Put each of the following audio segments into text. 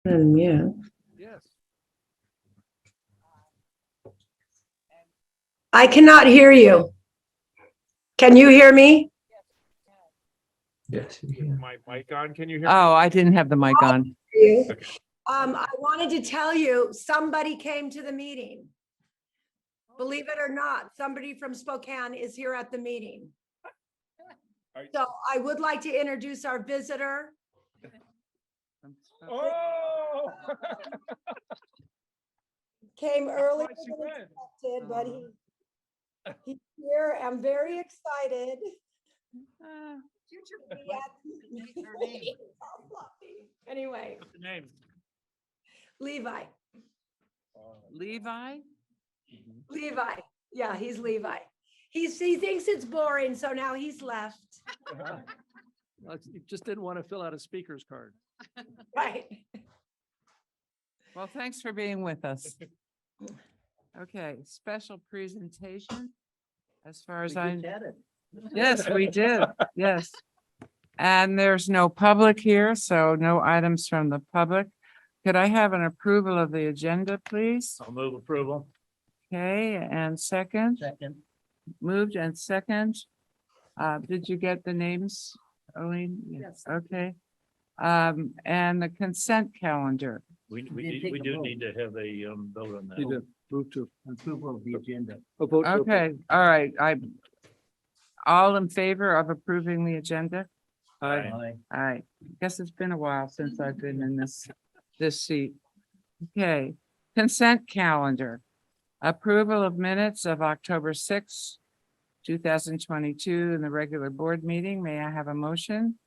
Yeah. Yes. I cannot hear you. Can you hear me? Yes. My mic on, can you hear? Oh, I didn't have the mic on. Okay. I wanted to tell you, somebody came to the meeting. Believe it or not, somebody from Spokane is here at the meeting. So I would like to introduce our visitor. Oh. Came earlier why she than went. expected, but he's here. I'm very excited. Anyway, What's the name? Levi. Levi? Levi. Yeah, he's Levi. He thinks it's boring, so now he's left. You just didn't want to fill out a speaker's card. Right. Well, thanks for being with us. Okay, special presentation. As far as I, yes, we did, yes. And there's no public here, so no items from the public. Could I have an approval of the agenda, please? I'll move approval. Okay, and second, Second. moved and second. Did you get the names, Oline? Yes. Okay. And the consent calendar. We did take a do vote. need to have a vote on Need that. to move to approval of the agenda. Okay, all right, all in favor of approving the agenda? Aye. All right, guess it's been a while since I've been in this seat. Okay, consent calendar. Approval of minutes of October 6th, 2022 in the regular board meeting. May I have a motion?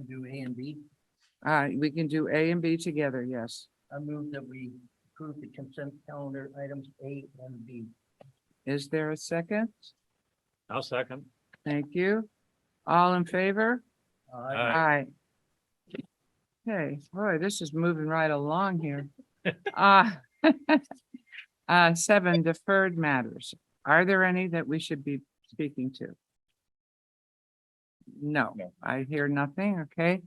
Do A and B. We can do A and B together, yes. I move that we approve the consent calendar items A and B. Is there a second? I'll second. Thank you. All in favor? Aye. Aye. Okay, boy, this is moving right along here. 7 deferred matters. Are there any that we should be speaking to? No, No. I hear nothing. Okay.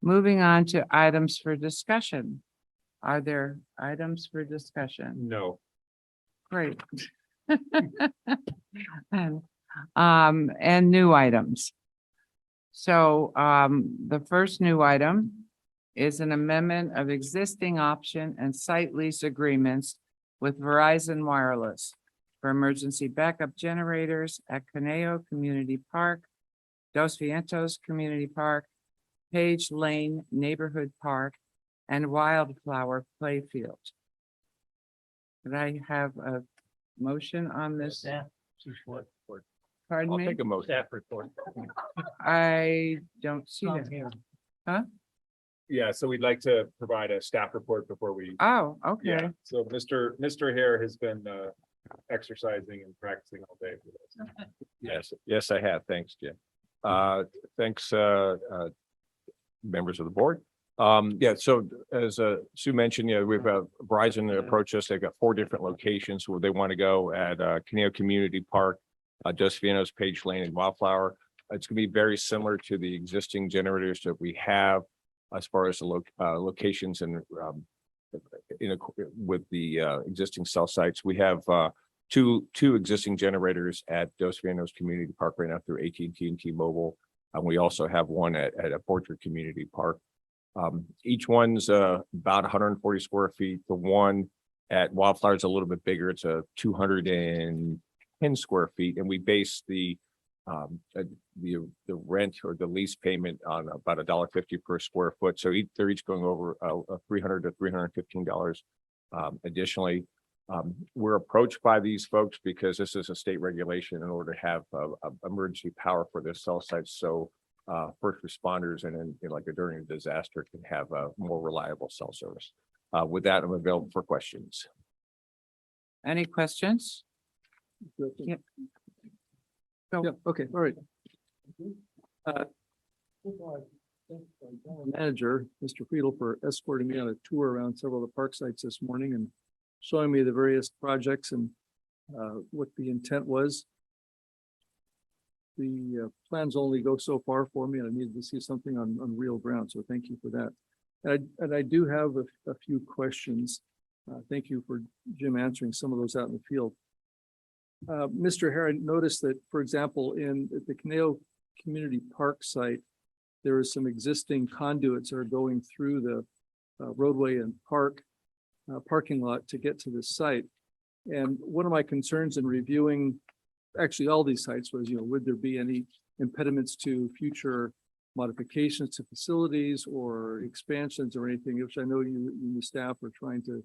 Moving on to items for discussion. Are there items for discussion? No. Great. And new items. So, the first new item is an amendment of existing option and site lease agreements with Verizon Wireless for emergency backup generators at Conejo Community Park, Dos Vientos Community Park, Page Lane Neighborhood Park, and Wildflower Playfield. Could I have a motion on this? Pardon I'll me? take a motion. Staff report. I don't see that. Huh? Yeah, so we'd like to provide a staff report before we. Oh, okay. Yeah, so Mr. Hare has been exercising and practicing all day for this. Yes, I have. Thanks, Jim. Thanks, members of the board. Yeah, so as Sue mentioned, we've Verizon approached us. They've got 4 different locations where they want to go at Conejo Community Park, Dos Vientos, Page Lane, and Wildflower. It's going to be very similar to the existing generators that we have as far as the locations and with the existing cell sites. We have two existing generators at Dos Vientos Community Park right now through AT&T and T-Mobile. And we also have one at a Portrait Community Park. Each one's about 140 square feet. The one at Wildflower is a little bit bigger. It's a 210 square feet, and we base the rent or the lease payment on about $1.50 per square foot. So they're each going over $300 to $315. Additionally, we're approached by these folks because this is a state regulation in order to have emergency power for their cell sites. So first responders and like during a disaster can have a more reliable cell service. With that, I'm available for questions. Any questions? Yeah. Go. Yeah, okay, all right. Manager, Mr. Friedel, for escorting me on a tour around several of the park sites this morning and showing me the various projects and what the intent was. The plans only go so far for me, and I needed to see something on real ground, so thank you for that. And I do have a few questions. Thank you for Jim answering some of those out in the field. Mr. Hare, I noticed that, for example, at the Caneo Community Park site, there is some existing conduits that are going through the roadway and parking lot to get to the site. And one of my concerns in reviewing actually all these sites was, would there be any impediments to future modifications to facilities or expansions or anything, which I know you and the staff are trying to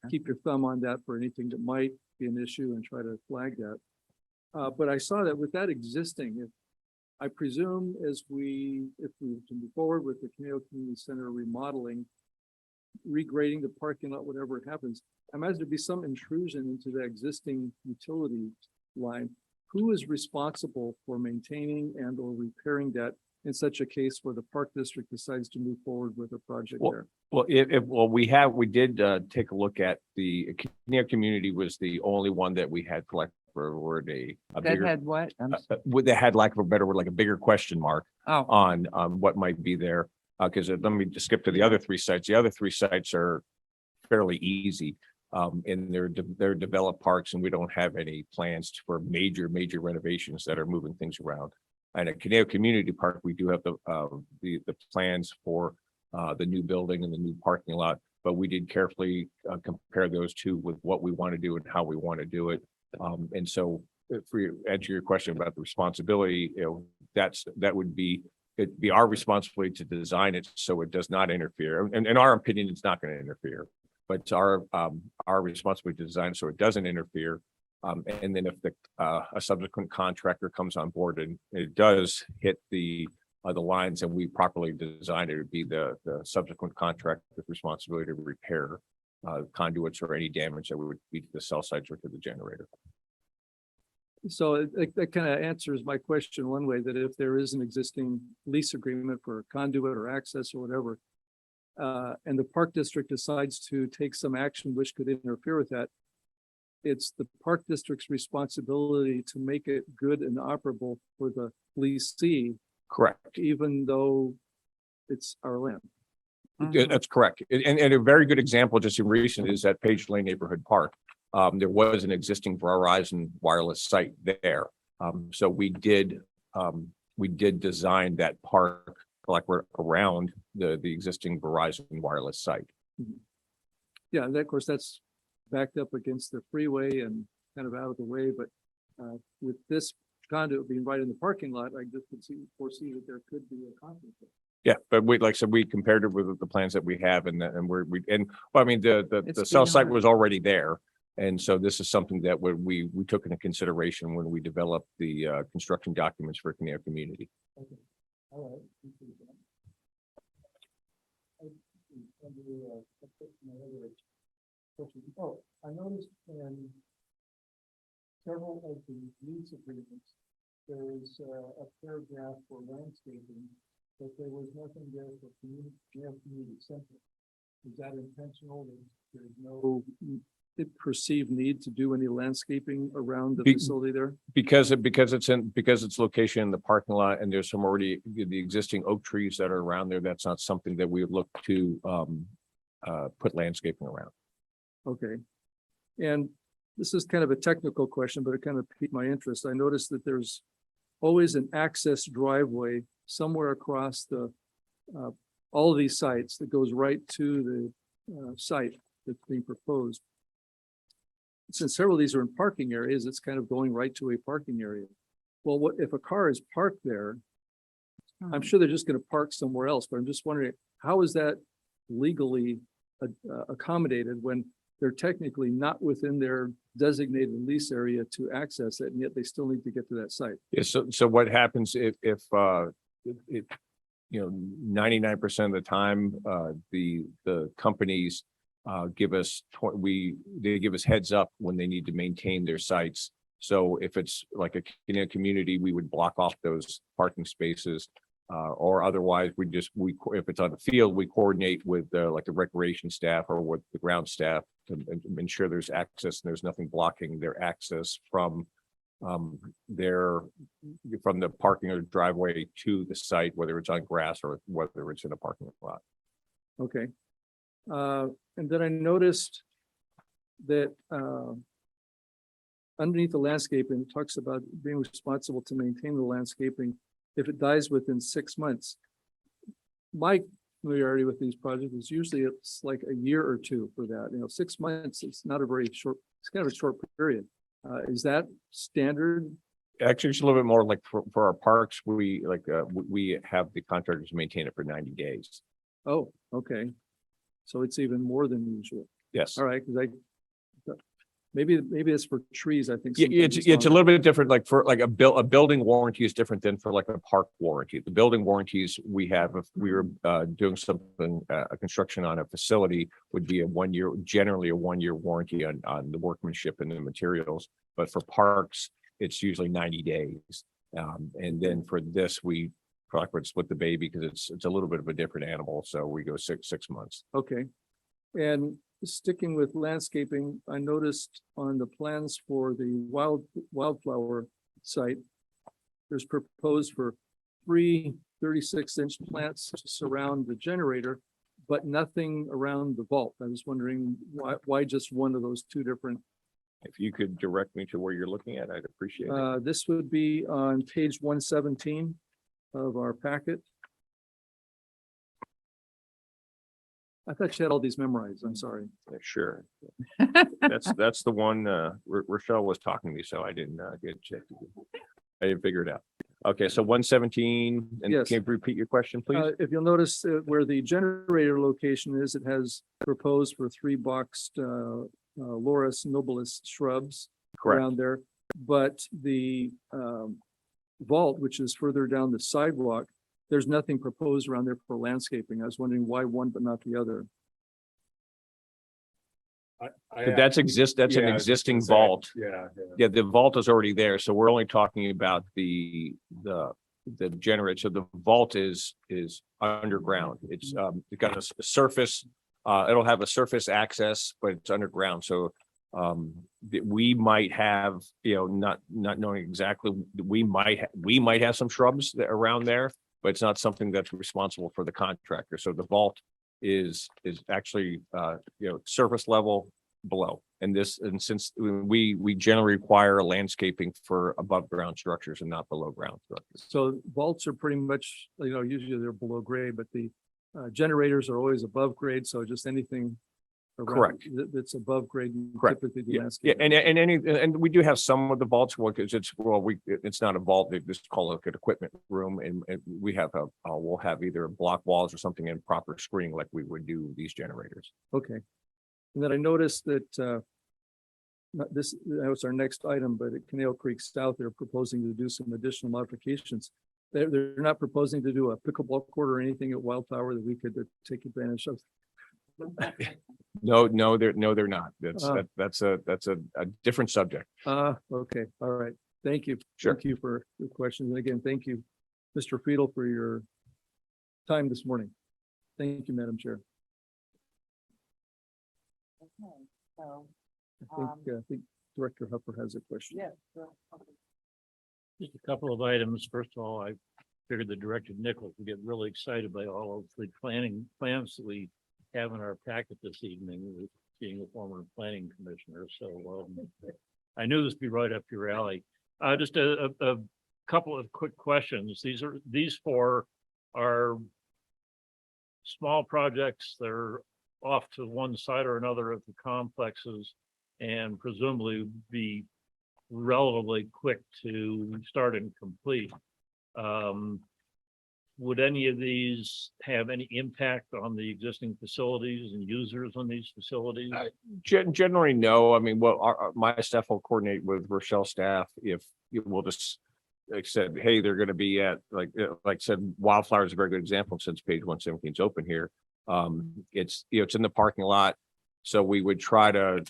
keep your thumb on that for anything that might be an issue and try to flag that. But I saw that with that existing, I presume if we can move forward with the Caneo Community Center remodeling, regrading the parking lot, whatever happens, I imagine there'd be some intrusion into the existing utility line. Who is responsible for maintaining and or repairing that in such a case where the park district decides to move forward with a project there? Well, we did take a look at the Caneo Community was the only one that we had for word a That bigger, had what? they had, lack of a better word, like a bigger question mark Oh, on what might be there. Because let me just skip to the other three sites. The other three sites are fairly easy. And they're developed parks, and we don't have any plans for major renovations that are moving things around. And at Caneo Community Park, we do have the plans for the new building and the new parking lot, but we did carefully compare those two with what we want to do and how we want to do it. And so, for you answer your question about the responsibility, that would be. It'd be our responsibility to design it so it does not interfere. And in our opinion, it's not going to interfere, but it's our responsibility to design so it doesn't interfere. And then if a subsequent contractor comes on board and it does hit the lines and we properly designed it, it would be the subsequent contractor's responsibility to repair conduits or any damage that would be to the cell sites or to the generator. So that kind of answers my question one way, that if there is an existing lease agreement for a conduit or access or whatever, and the park district decides to take some action which could interfere with that, it's the park district's responsibility to make it good and operable for the leasee. Correct. Even though it's our land. That's correct. And a very good example just in recent is at Page Lane Neighborhood Park. There was an existing Verizon wireless site there. So we did design that park like we're around the existing Verizon wireless site. Yeah, and of course that's backed up against the freeway and kind of out of the way, but with this conduit being right in the parking lot, I just could foresee that there could be a conflict. Yeah, but like I said, we compared it with the plans that we have and I mean, the cell site was already there. And so this is something that we took into consideration when we developed the construction documents for Caneo Community. Okay. All right. Oh, I noticed in several of the lease agreements, there is a paragraph for landscaping, but there was nothing there for community center. Is that intentional? There's no perceived need to do any landscaping around the facility there? Because it's location in the parking lot and there's some already the existing oak trees that are around there. That's not something that we would look to put landscaping around. Okay. And this is kind of a technical question, but it kind of piqued my interest. I noticed that there's always an access driveway somewhere across the all of these sites that goes right to the site that's being proposed. Since several of these are in parking areas, it's kind of going right to a parking area. Well, what if a car is parked there? I'm sure they're just going to park somewhere else, but I'm just wondering, how is that legally accommodated when they're technically not within their designated lease area to access it, and yet they still need to get to that site? Yeah, so what happens if 99% of the time the companies give us heads up when they need to maintain their sites. So if it's like a community, we would block off those parking spaces, or otherwise if it's on the field, we coordinate with like the recreation staff or with the ground staff to ensure there's access and there's nothing blocking their access from the parking or driveway to the site, whether it's on grass or whether it's in a parking lot. Okay. And then I noticed that underneath the landscaping, it talks about being responsible to maintain the landscaping if it dies within 6 months. My familiarity with these projects is usually it's like a year or two for that. 6 months, it's not a very short, it's kind of a short period. Is that standard? Actually, it's a little bit more like for our parks, we have the contractors maintain it for 90 days. Oh, okay. So it's even more than usual. Yes. All right, because maybe it's for trees, I think. Yeah, sometimes it's a longer. little bit different, like for like a building warranty is different than for like a park warranty. The building warranties we have, if we were doing something, a construction on a facility would be generally a 1 year warranty on the workmanship and the materials. But for parks, it's usually 90 days. And then for this, we probably would split the baby because it's a little bit of a different animal. So we go six months. Okay. And sticking with landscaping, I noticed on the plans for the wildflower site, there's proposed for 3 36-inch plants to surround the generator, but nothing around the vault. I was wondering why just one of those two different. If you could direct me to where you're looking at, I'd appreciate it. This would be on page 117 of our packet. I thought you had all these memorized. I'm sorry. Yeah, sure. That's the one, Rochelle was talking to me, so I didn't get checked. I didn't figure it out. Okay, so 117, and Yes. can you repeat your question, please? If you'll notice where the generator location is, it has proposed for 3 boxed Laurus nobilis shrubs Correct. around there. But the vault, which is further down the sidewalk, there's nothing proposed around there for landscaping. I was wondering why one but not the other. That's an existing vault. Yeah, the vault is already there, so we're only talking about the generator. So the vault is underground. It's got a surface, it'll have a surface access, but it's underground. So we might have, not knowing exactly, we might have some shrubs around there, but it's not something that's responsible for the contractor. So the vault is actually surface level below. And since we generally require landscaping for above ground structures and not below ground structures. So vaults are pretty much, usually they're below grade, but the generators are always above grade. So just anything around Correct. That's above grade. You Correct. typically do Yeah, landscaping. and we do have some of the vaults because it's not a vault. They just call it an equipment room, and we have we'll have either block walls or something in proper screening like we would do these generators. Okay. And then I noticed that that was our next item, but at Canal Creek South, they're proposing to do some additional modifications. They're not proposing to do a pickleball court or anything at Wildflower that we could take advantage of. No, they're not. That's a different subject. Okay, all right. Thank you. Sure. Thank you for your questions. And again, thank you, Mr. Friedel, for your time this morning. Thank you, Madam Chair. Okay, so, I think Director Hupper has a question. yeah. Just a couple of items. First of all, I figured the Director Nichols would get really excited by all of the plans that we have in our packet this evening, with being a former planning commissioner. So I knew this would be right up your alley. Just a couple of quick questions. These 4 are small projects. They're off to one side or another of the complexes, and presumably be relatively quick to start and complete. Would any of these have any impact on the existing facilities and users on these facilities? Generally, no. I mean, my staff will coordinate with Rochelle's staff if we'll just, like I said, hey, they're going to be at, like I said, Wildflower is a very good example since page 117 is open here. It's in the parking lot. So we would try to,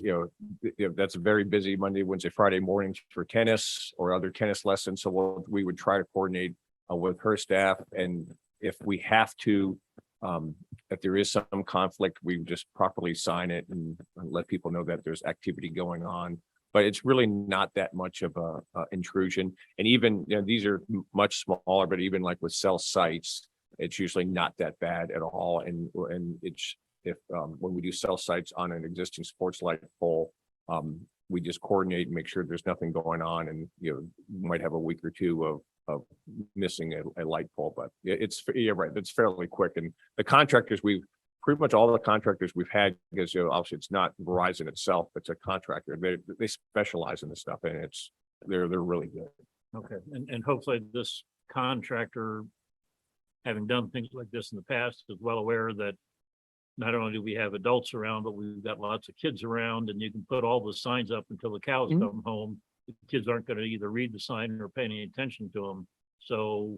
that's a very busy Monday, Wednesday, Friday mornings for tennis or other tennis lessons. So we would try to coordinate with her staff. And if we have to, if there is some conflict, we just properly sign it and let people know that there's activity going on. But it's really not that much of a intrusion. And even, these are much smaller, but even like with cell sites, It's usually not that bad at all. And it's, if, when we do cell sites on an existing sports light pole, we just coordinate and make sure there's nothing going on, and, you know, you might have a week or two of missing a light pole, but it's, yeah, right, it's fairly quick. And the contractors, pretty much all the contractors we've had, because, you know, obviously it's not Verizon itself, it's a contractor. They specialize in this stuff, and they're really good. Okay, and hopefully this contractor, having done things like this in the past, is well aware that not only do we have adults around, but we've got lots of kids around, and you can put all the signs up until the cows Mhm. come home. The kids aren't gonna either read the sign or pay any attention to them, so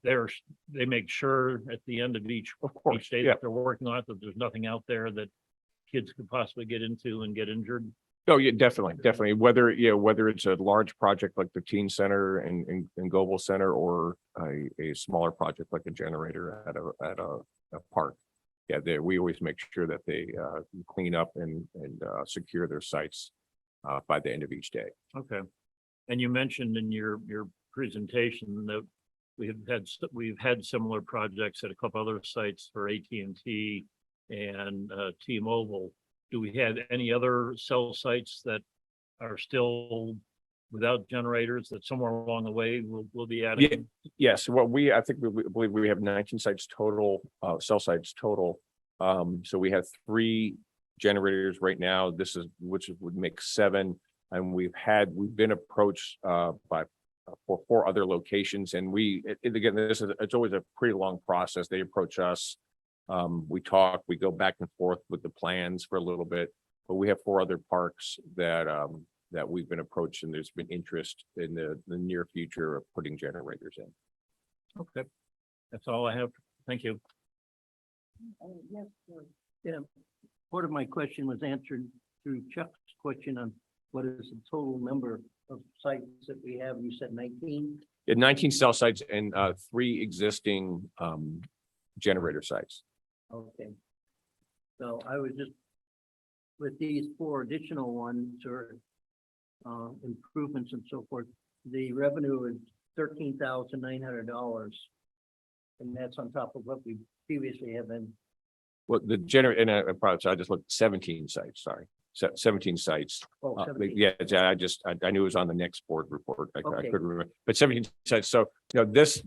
they make sure at the end of each Of course, day yeah. that they're working on it, that there's nothing out there that kids could possibly get into and get injured. Oh, yeah, definitely. Whether, you know, whether it's a large project like the teen center and Goble Center, or a smaller project like a generator at a park. Yeah, we always make sure that they clean up and secure their sites by the end of each day. Okay. And you mentioned in your presentation that we've had similar projects at a couple other sites for AT&T and T-Mobile. Do we have any other cell sites that are still without generators that somewhere along the way we'll be adding? Yes, well, I think we believe we have 19 sites total, cell sites total. So we have 3 generators right now. Which would make 7. And we've been approached for 4 other locations. And again, it's always a pretty long process. They approach us. We talk, we go back and forth with the plans for a little bit, but we have 4 other parks that we've been approached, and there's been interest in the near future of putting generators in. Okay, that's all I have. Thank you. Yes, yeah, part of my question was answered through Chuck's question on what is the total number of sites that we have. You said 19? Yeah, 19 cell sites and 3 existing generator sites. Okay. So I was just, with these 4 additional ones or improvements and so forth, the revenue is $13,900. And that's on top of what we previously have been. Well, the generator, and I just looked, 17 sites, sorry. 17 sites. Oh, 17. Yeah, I knew it was on the next board report. I Okay. couldn't remember, but 17 sites. So, you know, this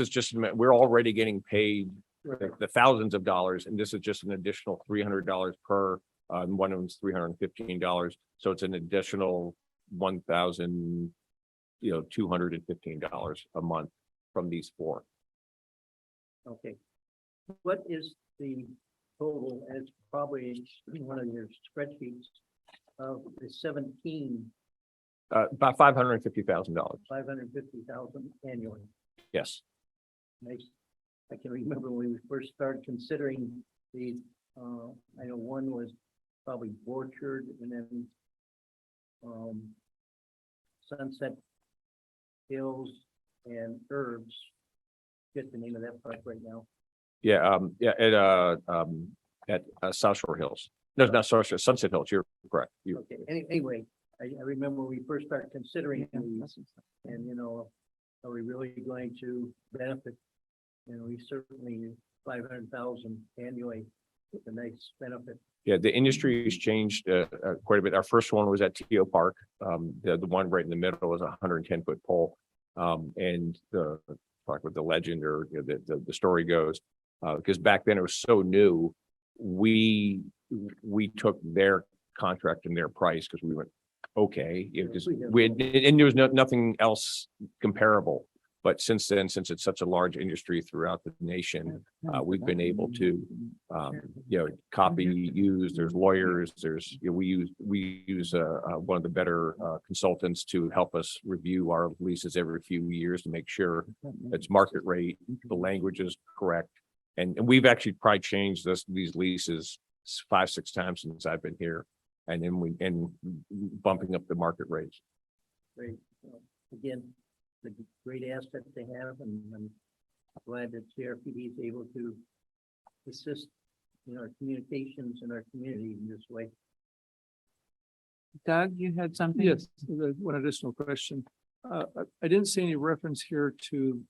is just, we're already getting paid the thousands of dollars, and this is just an additional $300 per, one of them's $315. So it's an additional $1,215 a month from these 4. Okay. What is the total, and it's probably in one of your spreadsheets, of the 17, About $550,000. 550,000 annually? Yes. I can remember when we first started considering these, I know one was probably Orchard, and then Sunset Hills and Herbs. Get the name of that park right now. Yeah, at South Shore Hills. No, not South Shore, Sunset Hills. You're correct. Okay, anyway, I remember when we first started considering these, and are we really going to benefit? We certainly 500,000 annually with a nice benefit. Yeah, the industry has changed quite a bit. Our first one was at Teo Park. The one right in the middle was a 110-foot pole. And talk with the legend, or the story goes, because back then it was so new, we took their contract and their price because we went, okay, because and there was nothing else comparable. But since then, since it's such a large industry throughout the nation, we've been able to, copy, use. There's lawyers. There's we use one of the better consultants to help us review our leases every few years to make sure it's market rate, the language is correct, and we've actually probably changed these leases 5-6 times since I've been here, and then bumping up the market rates. Great. Again, the great asset they have, and I'm glad that CRPD is able to assist in our communications in our community in this way. Doug, you had something? Yes, one additional question. I didn't see any reference here to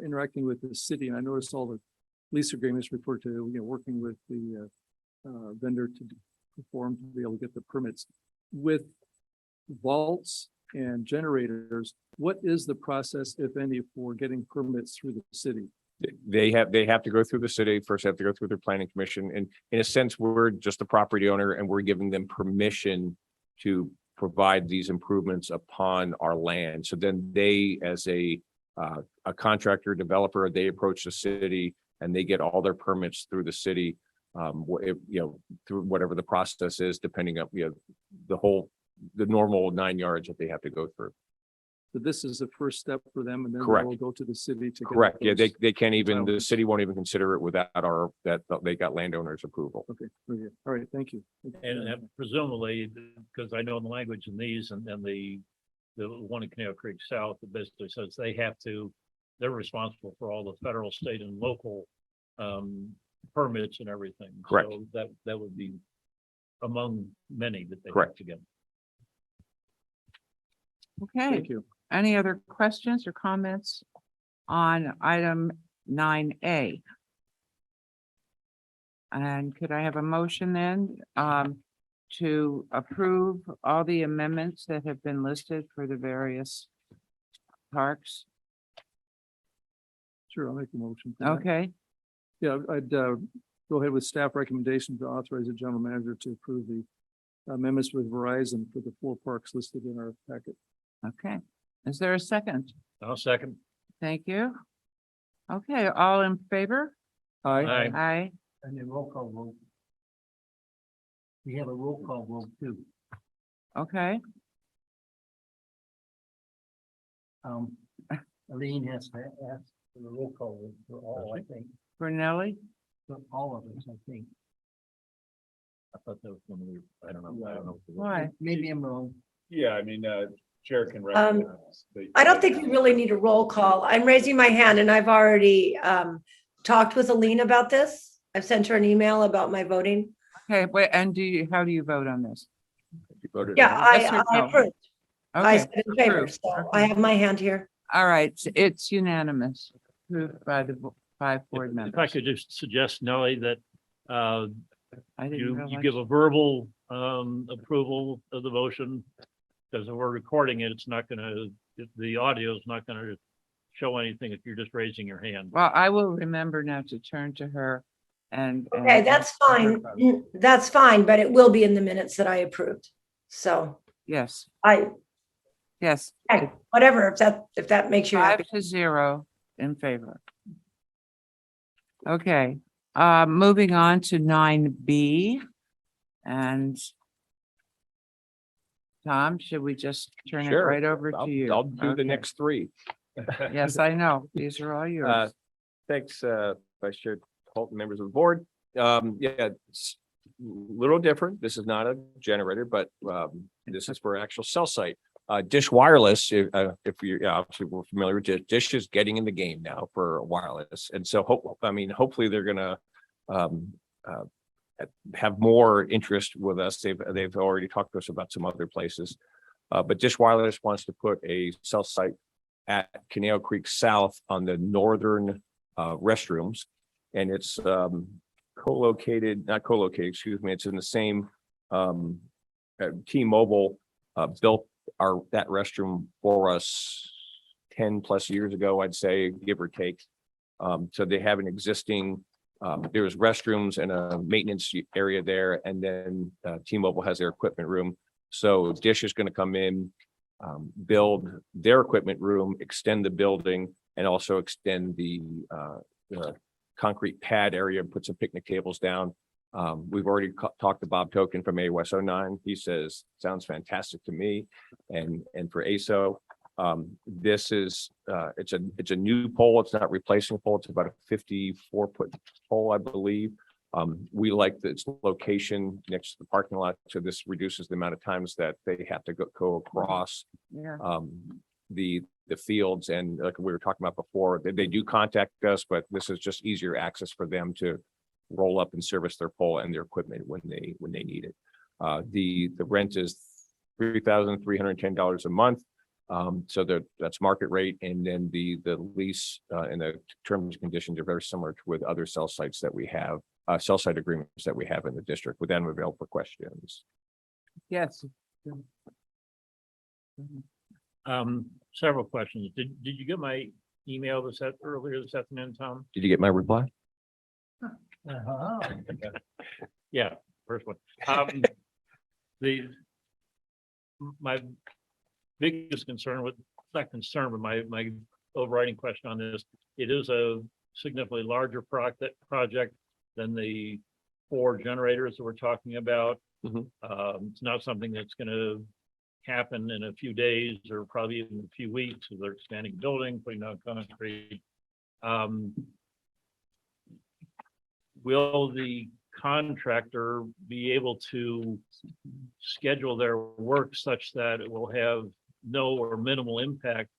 interacting with the city, and I noticed all the lease agreements refer to, working with the vendor to perform, to be able to get the permits. With vaults and generators, what is the process, if any, for getting permits through the city? They have to go through the city, first have to go through their planning commission, and in a sense, we're just the property owner and we're giving them permission to provide these improvements upon our land. So then they, as a contractor, developer, they approach the city and they get all their permits through the city. Through whatever the process is, depending on, the normal 9 yards that they have to go through. So this is the first step for them, and then Correct. they'll go to the city to. Correct. Yeah, those- they can't even, the filings. city won't even consider it without that they got landowners approval. Okay, very good. All right, thank you. And presumably, because I know the language in these and the one in Canal Creek South, it basically says they're responsible for all the federal, state and local permits and everything. Correct. So that would be among many that they have Correct. to get. Okay, Thank you. any other questions or comments on item 9A? And could I have a motion then to approve all the amendments that have been listed for the various parks? Sure, I'll make a motion. for that. Okay, Yeah, I'd go ahead with staff recommendation to authorize the general manager to approve the amendments with Verizon for the 4 parks listed in our packet. okay. Is there a second? I'll second. Thank you. Okay, all in favor? Aye. Aye. Aye. And then roll call vote. We have a roll call vote too. Okay, Aline has to ask for the roll call vote for all, I think, for Nelly? for all of us, I think. I thought that was when we, I don't know. Why? Maybe I'm wrong. Yeah, I mean, Chair can Um, recognize. I don't think we really need a roll call. I'm raising my hand and I've already talked with Aline about this. I've sent her an email about my voting. Okay, wait, and how do you vote on this? You voted Yeah, on it? Yes or I no? approved. I Okay, said in favor, approved. so I have my hand here. all right, it's unanimous, approved by the 5 board If I members. could just suggest, Nellie, that I didn't you realize. give a verbal approval of the motion. Because if we're recording it, it's not gonna, the audio is not gonna show anything if you're just raising your hand. Well, I will remember now to turn to her and. Okay, that's fine. That's fine, but it will be in the minutes that I approved. So Yes, yes, hey, whatever, if that makes you happy. 5-0 in favor. Okay, moving on to 9B. And Tom, should we just turn it Sure. right over I'll to you? I'll do the Okay. next 3. Yes, I know. These are all yours. Thanks, Vice Chair Holt, and members of the board. Yeah, it's a little different. This is not a generator, but this is for actual cell site. Dish Wireless, if you're obviously we're familiar with Dish, Dish is getting in the game now for wireless. And so hopefully they're gonna have more interest with us. They've already talked to us about some other places. But Dish Wireless wants to put a cell site at Canal Creek South on the northern restrooms. And it's not co-located, excuse me, it's in the same T-Mobile built that restroom for us 10+ years ago, I'd say, give or take. So they have an existing, there's restrooms and a maintenance area there, and then T-Mobile has their equipment room. So Dish is going to come in, build their equipment room, extend the building, and also extend the concrete pad area, put some picnic tables down. We've already talked to Bob Token from AOS09. He says, sounds fantastic to me. And for ASO, this is, it's a new pole. It's not replacing a pole. It's about a 54-foot pole, I believe. We like its location next to the parking lot. So this reduces the amount of times that they have to go across Yeah, the fields. And like we were talking about before, they do contact us, but this is just easier access for them to roll up and service their pole and their equipment when they need it. The rent is $3,310 a month. So that's market rate, and then the lease and the terms and conditions are very similar to with other cell sites that we have, cell site agreements that we have in the district. With that, I'm available for questions. Yes. Several questions. Did you get my email earlier this afternoon, Tom? Did you get my reply? Yeah, first one. My biggest concern not concern, but my overriding question on this, it is a significantly larger project than the 4 generators that we're talking about. Mhm. It's not something that's gonna happen in a few days or probably even a few weeks. So they're expanding the building, putting down concrete. Will the contractor be able to schedule their work such that it will have no or minimal impact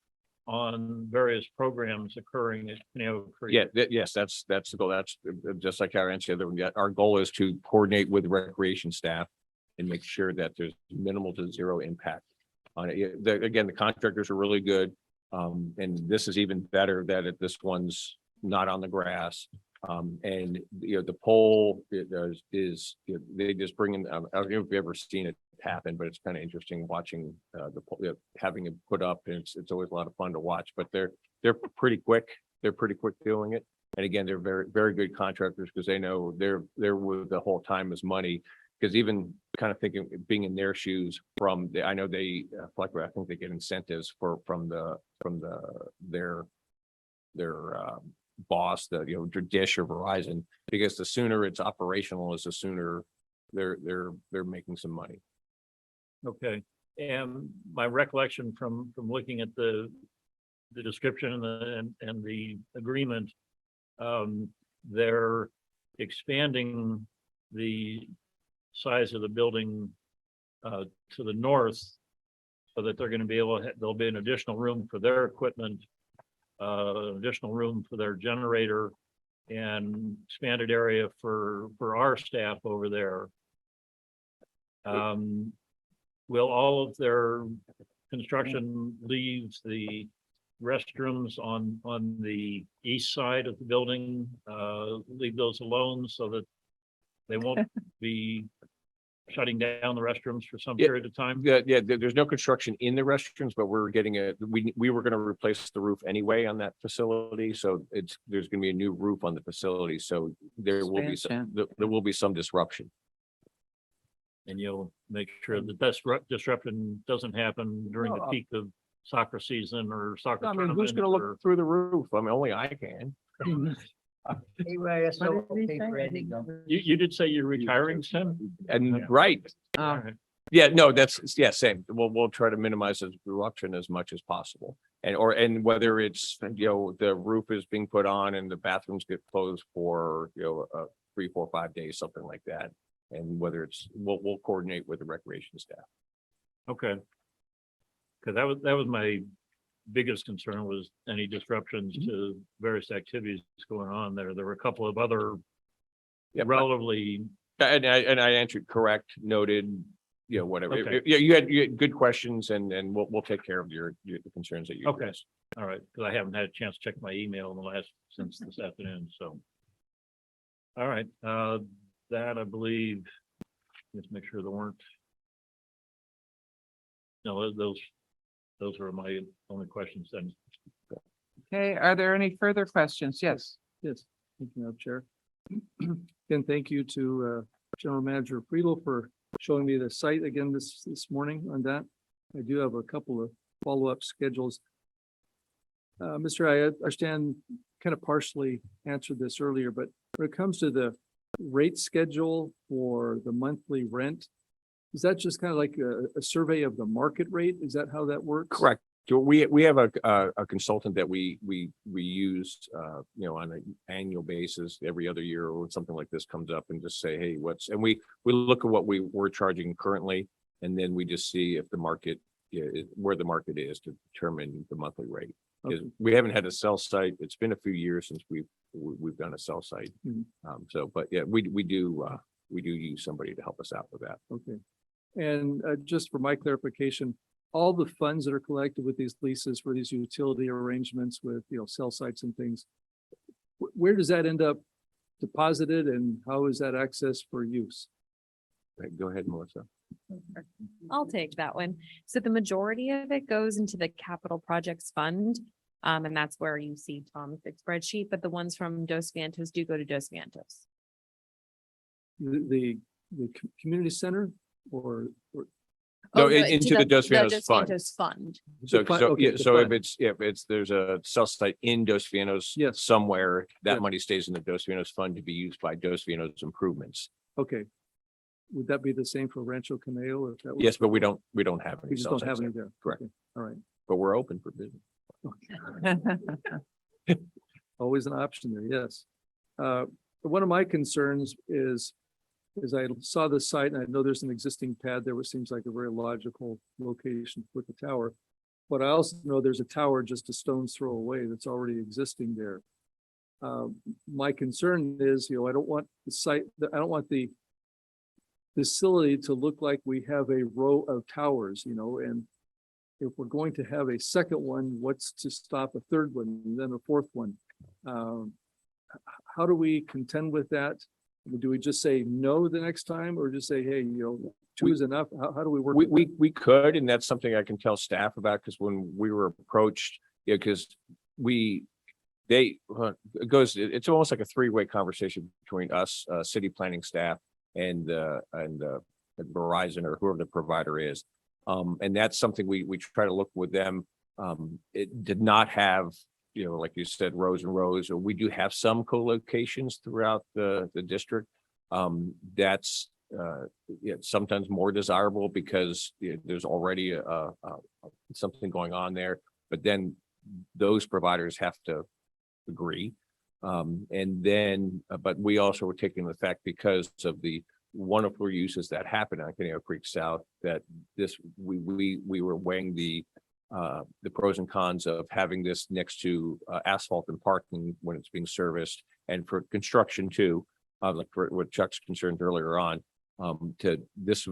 on various programs occurring at Canal Creek? Yeah, yes, that's the goal. That's just like our answer. Our goal is to coordinate with recreation staff and make sure that there's minimal to zero impact on it. Again, the contractors are really good. And this is even better that this one's not on the grass. And the pole they just bring in, I don't know if you've ever seen it happen, but it's kind of interesting watching the pole, having it put up, and it's always a lot of fun to watch. But they're pretty quick. They're pretty quick doing it. And again, they're very, very good contractors because they know they're with the whole time is money. Because even kind of thinking, being in their shoes I know they, I think they get incentives from their boss, Dish or Verizon, because the sooner it's operational is the sooner they're making some money. Okay, and my recollection from looking at the description and the agreement, they're expanding the size of the building to the north so that they're going to be there'll be an additional room for their equipment, additional room for their generator, and expanded area for our staff over there. Will all of their construction leave the restrooms on the east side of the building, leave those alone so that they won't be shutting down the restrooms for some period of time? Yeah, there's no construction in the restrooms, but we're getting we were going to replace the roof anyway on that facility. So there's going to be a new roof on the facility. So there will be some disruption. And you'll make sure that that disruption doesn't happen during the peak of soccer season or soccer I mean, tournament. who's going to look through the roof? I mean, only I can. You did say you're retiring, Tim? And right. All right. Yeah, no, same. We'll try to minimize the disruption as much as possible. And whether it's, the roof is being put on and the bathrooms get closed for, 3, 4, 5 days, something like that. And whether we'll coordinate with the recreation staff. Okay. Because that was my biggest concern, was any disruptions to various activities going on there. There were a couple of other relatively. And I answered correct, noted, whatever. Okay. Yeah, you had good questions, and we'll take care of the concerns that you. Okay. addressed. All right, because I haven't had a chance to check my email since this afternoon, so. All right, that I believe, let's make sure there weren't. No, those were my only questions then. Okay, are there any further questions? Yes. Yes, thank you, Madam Chair. Again, thank you to General Manager Friedel for showing me the site again this morning on that. I do have a couple of follow-up schedules. Mr. I understand kind of partially answered this earlier, but when it comes to the rate schedule for the monthly rent, is that just kind of like a survey of the market rate? Is that how that works? Correct. So we have a consultant that we use, on an annual basis every other year, or when something like this comes up, and just say, hey, and we look at what we're charging currently, and then we just see if the market, where the market is, to determine the monthly rate. Because we haven't had a cell site. It's been a few years since we've done a cell site. But yeah, we do use somebody to help us out with that. Okay. And just for my clarification, all the funds that are collected with these leases for these utility arrangements with, cell sites and things, where does that end up deposited and how is that accessed for use? Right, go ahead, Melissa. I'll take that one. So the majority of it goes into the capital projects fund. And that's where you see Tom's big spreadsheet, but the ones from Dos Vientos do go to Dos Vientos. The community center or No, Oh, into the Dos Vientos Dos fund. Vientos fund. So, The fund- so, okay, yeah, the so fund. if it's, there's a cell site in Dos Vientos. Yes. Somewhere, that Good. money stays in the Dos Vientos fund to be used by Dos Vientos improvements. okay. Would that be the same for Rancho Caneo? If that was- Yes, but we don't have any We just cell don't have sites any there, there. Correct. Okay, all right. but we're open for business. Always an option there, yes. One of my concerns is I saw the site and I know there's an existing pad there, which seems like a very logical location with the tower. But I also know there's a tower just a stone's throw away that's already existing there. My concern is, I don't want the site, I don't want the facility to look like we have a row of towers, and if we're going to have a second one, what's to stop a third one and then a fourth one? How do we contend with that? Do we just say no the next time or just say, hey, two is enough? How do we work? with that? We could, and that's something I can tell staff about, because when we were approached, because it's almost like a three-way conversation between us, city planning staff and Verizon or whoever the provider is. And that's something we try to look with them. It did not have, like you said, rows and rows. We do have some co-locations throughout the district. That's sometimes more desirable because there's already something going on there, but then those providers have to agree. And then, but we also were taking the fact because of the wonderful uses that happen on Caneo Creek South, that we were weighing the pros and cons of having this next to asphalt and parking when it's being serviced, and for construction too, like for what Chuck's concerned earlier on. This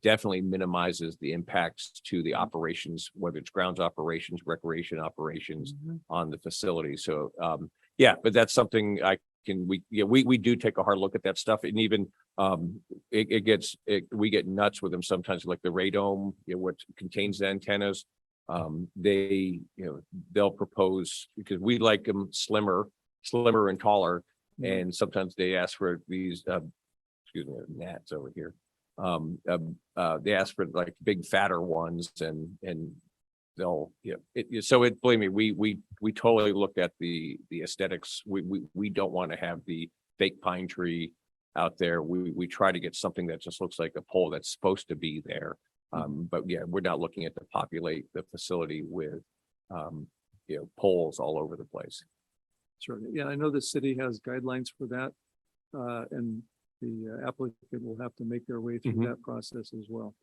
definitely minimizes the impacts to the operations, whether it's grounds operations, recreation operations on the facility. So but that's something we do take a hard look at that stuff, and even we get nuts with them sometimes, like the radome, what contains the antennas. They'll propose, because we like them slimmer and taller, and sometimes they ask for these excuse me, gnats over here. They ask for like big fatter ones, and they'll, believe me, we totally look at the aesthetics. We don't want to have the fake pine tree out there. We try to get something that just looks like a pole that's supposed to be there. But we're not looking at to populate the facility with poles all over the place. Sure. Yeah, I know the city has guidelines for that. And the applicant will have to make their way through that process as well.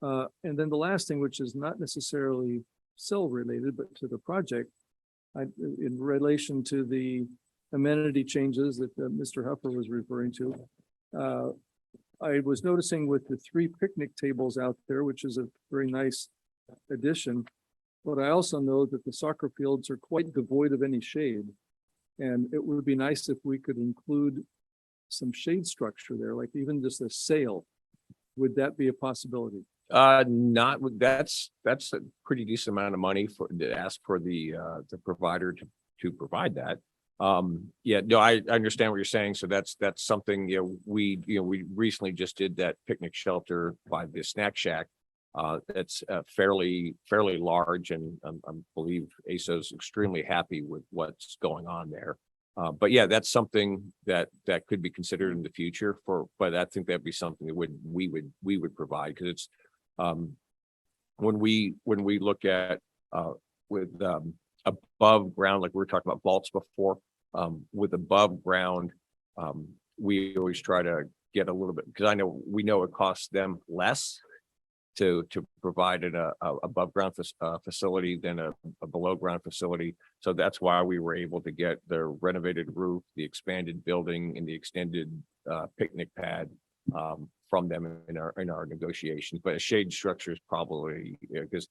And then the last thing, which is not necessarily cell related, but to the project, in relation to the amenity changes that Mr. Huffer was referring to, I was noticing with the 3 picnic tables out there, which is a very nice addition. But I also know that the soccer fields are quite devoid of any shade. And it would be nice if we could include some shade structure there, like even just a sail. Would that be a possibility? That's a pretty decent amount of money to ask for the provider to provide that. I understand what you're saying. So that's something, we recently just did that picnic shelter by the snack shack. That's fairly large, and I believe ASO's extremely happy with what's going on there. But that's something that could be considered in the future but I think that'd be something that we would provide, because it's when we look at with above ground, like we were talking about vaults before, with above ground, we always try to get a little bit, because we know it costs them less to provide a above ground facility than a below ground facility. So that's why we were able to get the renovated roof, the expanded building, and the extended picnic pad from them in our negotiations, but a shade structure is probably, because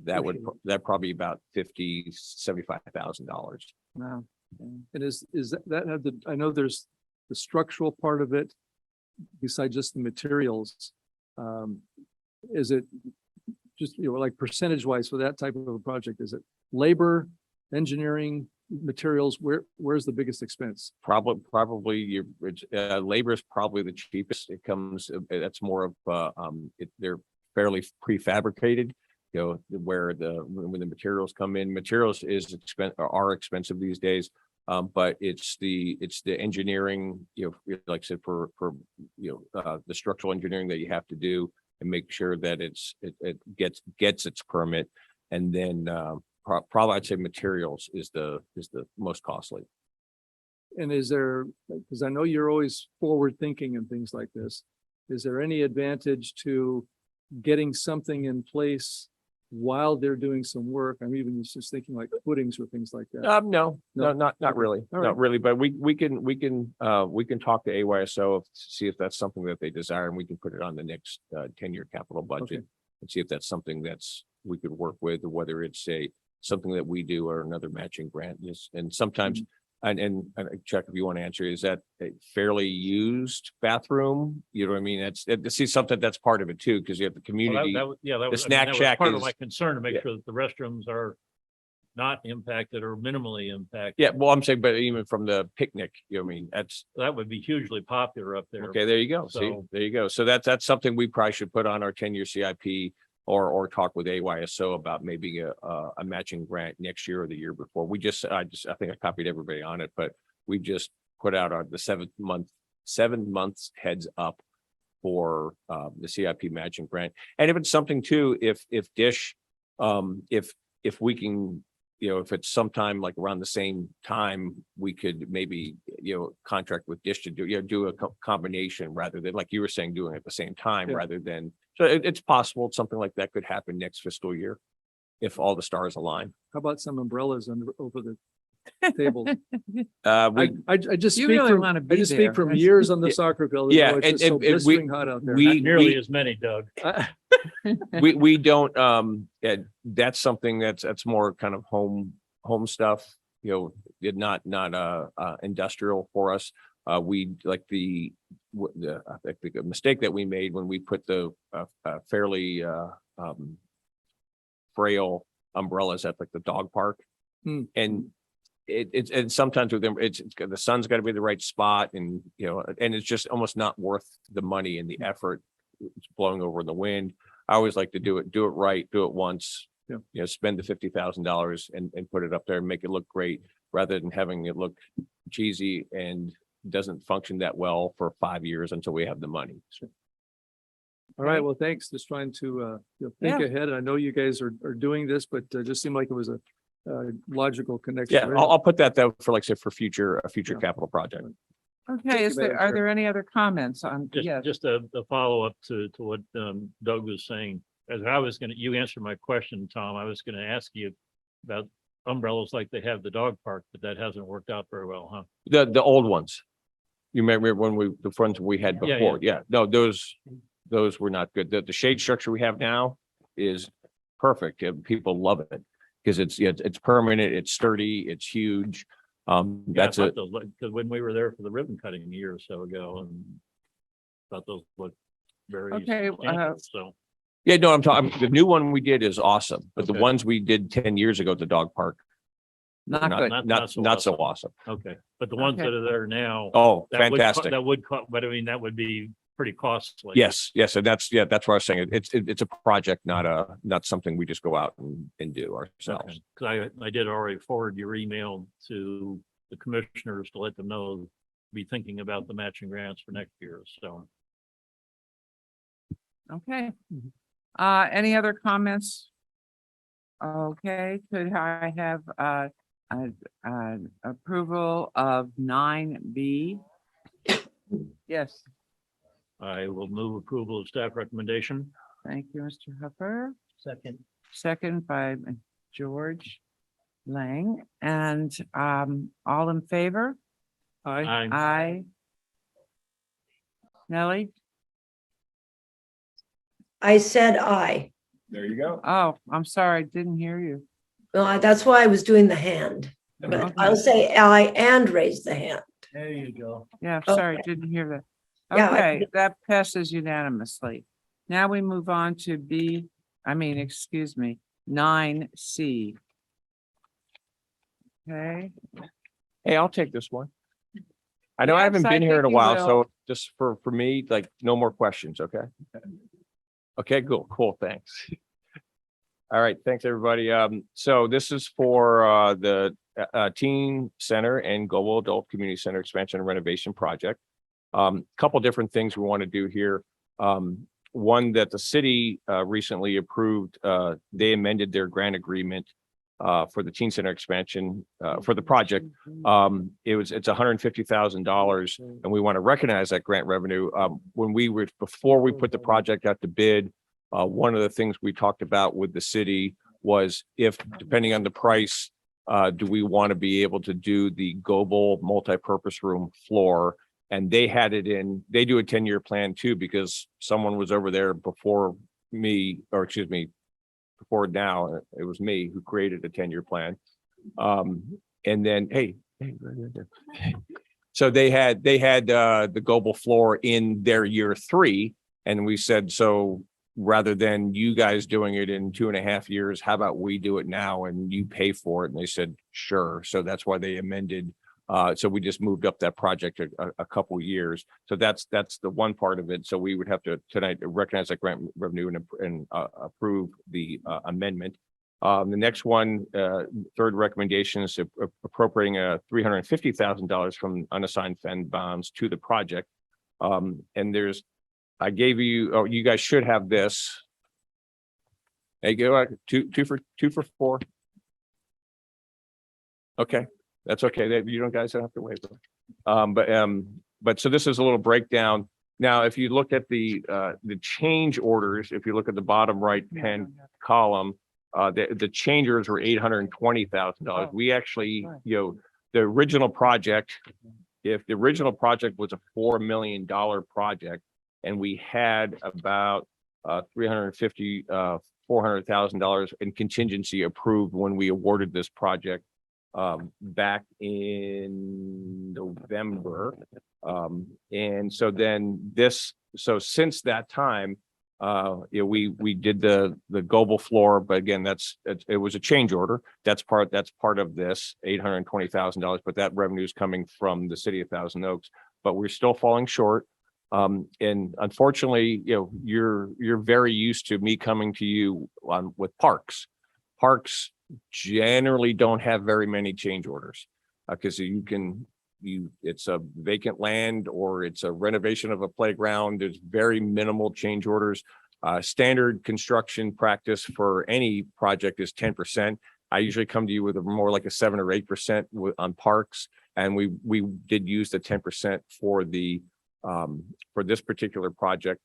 that would, that probably about $75,000. No. And is that have the, I know there's the structural part of it, besides just the materials. Is it just, like percentage wise for that type of a project? Is it labor, engineering, materials? Where's the biggest expense? Probably your, labor is probably the cheapest. It comes, that's more of, they're fairly prefabricated. Where when the materials come in, materials are expensive these days. But it's the engineering, like I said, for the structural engineering that you have to do and make sure that it gets its permit. And then, probably I'd say materials is the most costly. And is there, because I know you're always forward thinking and things like this, is there any advantage to getting something in place while they're doing some work? I'm even just thinking like footings or things like that. No, not Okay. really, All not right. really, but we can talk to AYSO, see if that's something that they desire, and we can put it on the next 10-year capital budget Okay. and see if that's something we could work with, or whether it's something that we do or another matching grant. And sometimes, and Chuck, if you want to answer, is that a fairly used bathroom? You know what I mean? That's something that's part of it too, because you have the community. The snack shack part of my is- concern, to make yeah. sure that the restrooms are not impacted or minimally impacted. Yeah, well, I'm saying, but even from the picnic, I mean, That would be hugely popular up there. okay, there you go. See, So- there you go. So that's something we probably should put on our 10-year CIP, or talk with AYSO about maybe a matching grant next year or the year before. I think I copied everybody on it, but we just put out the 7 months heads up for the CIP matching grant. And if it's something too, if Dish, if we can, if it's sometime like around the same time, we could maybe, contract with Dish to do a combination, rather than, like you were saying, doing it at the same time, Yeah. rather than, so it's possible something like that could happen next fiscal year if all the stars align. How about some umbrellas over the table? We, I just You speak really from, wanna I be just there. speak from years on the soccer field. Yeah, It's just so we- blistering hot out there. we- Not nearly as many, Doug. we don't, that's something that's more kind of home stuff, not industrial for us. We like I think the mistake that we made when we put the fairly frail umbrellas at like the dog park. Hmm. And and sometimes with them, the sun's got to be the right spot, and and it's just almost not worth the money and the effort. It's blowing over in the wind. I always like to do it right, do it once, Yeah. spend the $50,000 and put it up there and make it look great, rather than having it look cheesy and doesn't function that well for 5 years until we have the money. All right, well, thanks. Just trying to think ahead. I know you guys are doing this, but just seemed like it was a logical connection. Yeah, I'll put that though for, like I said, for a future Yeah. capital project. Okay, you, Madam are Chair. there any other comments on? Yes. Just a follow-up to what Doug was saying. As I was you answered my question, Tom. I was gonna ask you about umbrellas like they have the dog park, but that hasn't worked out very well, huh? The old ones. You remember when the ones we had Yeah, before? Yeah, no, those were not good. The shade structure we have now is perfect. People love it because it's permanent, it's sturdy, it's huge. That's it. Because when we were there for the ribbon cutting a year or so ago, and thought those looked very Okay, substantial, so. Yeah, no, I'm talking, the new one we did is awesome, but the Okay. ones we did 10 years ago at the dog park, Not good. not so awesome. Okay, but the ones Okay. that are there now. Oh, that would co- fantastic. That would, but I mean, that would be pretty costly. Yes, and that's what I was saying. It's a project, not something we just go out and do ourselves. Because I did already forward your email to the commissioners to let them know, be thinking about the matching grants for next year, so. Okay. Mhm. Any other comments? Okay, could I have an approval of 9B? Yes, I will move approval of staff recommendation. thank you, Mr. Huffer. Second, Second by George Lang, and all in favor? Aye. I Aye. Nellie? I said aye. There you go. Oh, I'm sorry, I didn't hear you. That's why I was doing the hand. But Okay. I'll say aye and raise the hand. There you go. Yeah, sorry, didn't hear that. Yeah, Okay, that passes unanimously. Now we move on to excuse me, 9C. Okay, Hey, I'll take this one. I know I Yes, haven't I been here in a think you while, will. so just for me, like, no more questions, okay? Okay, cool, thanks. All right, thanks, everybody. So this is for the Teen Center and Global Adult Community Center Expansion and Renovation Project. Couple different things we want to do here. One that the city recently approved, they amended their grant agreement for the Teen Center expansion for the project. It's $150,000, and we want to recognize that grant revenue. Before we put the project out to bid, one of the things we talked about with the city was, if, depending on the price, do we want to be able to do the global multipurpose room floor? And they had it in, they do a 10-year plan too, because someone was over there before me, or excuse me, before now, it was me who created a 10-year plan. And then, hey, so they had the global floor in their year 3. And we said, so rather than you guys doing it in 2.5 years, how about we do it now and you pay for it? And they said, sure. So that's why they amended. So we just moved up that project a couple years. So that's the one part of it. So we would have to tonight recognize that grant revenue and approve the amendment. The next one, third recommendation is appropriating $350,000 from unassigned fund balance to the project. And I gave you, oh, you guys should have this. Hey, go two for 4. Okay. That's okay. You don't guys don't have to wait. But so this is a little breakdown. Now, if you look at the change orders, if you look at the bottom right hand column, the change orders were $820,000. We actually, the original project, if the original project was a $4 million project, and we had about $400,000 in contingency approved when we awarded this project back in November. And so then since that time, we did the global floor, but again, it was a change order. That's part of this $820,000, but that revenue is coming from the city of Thousand Oaks, but we're still falling short. And unfortunately, you're very used to me coming to you with parks. Parks generally don't have very many change orders because it's a vacant land or it's a renovation of a playground. There's very minimal change orders. Standard construction practice for any project is 10%. I usually come to you with more like a 7 or 8% on parks, and we did use the 10% for this particular project.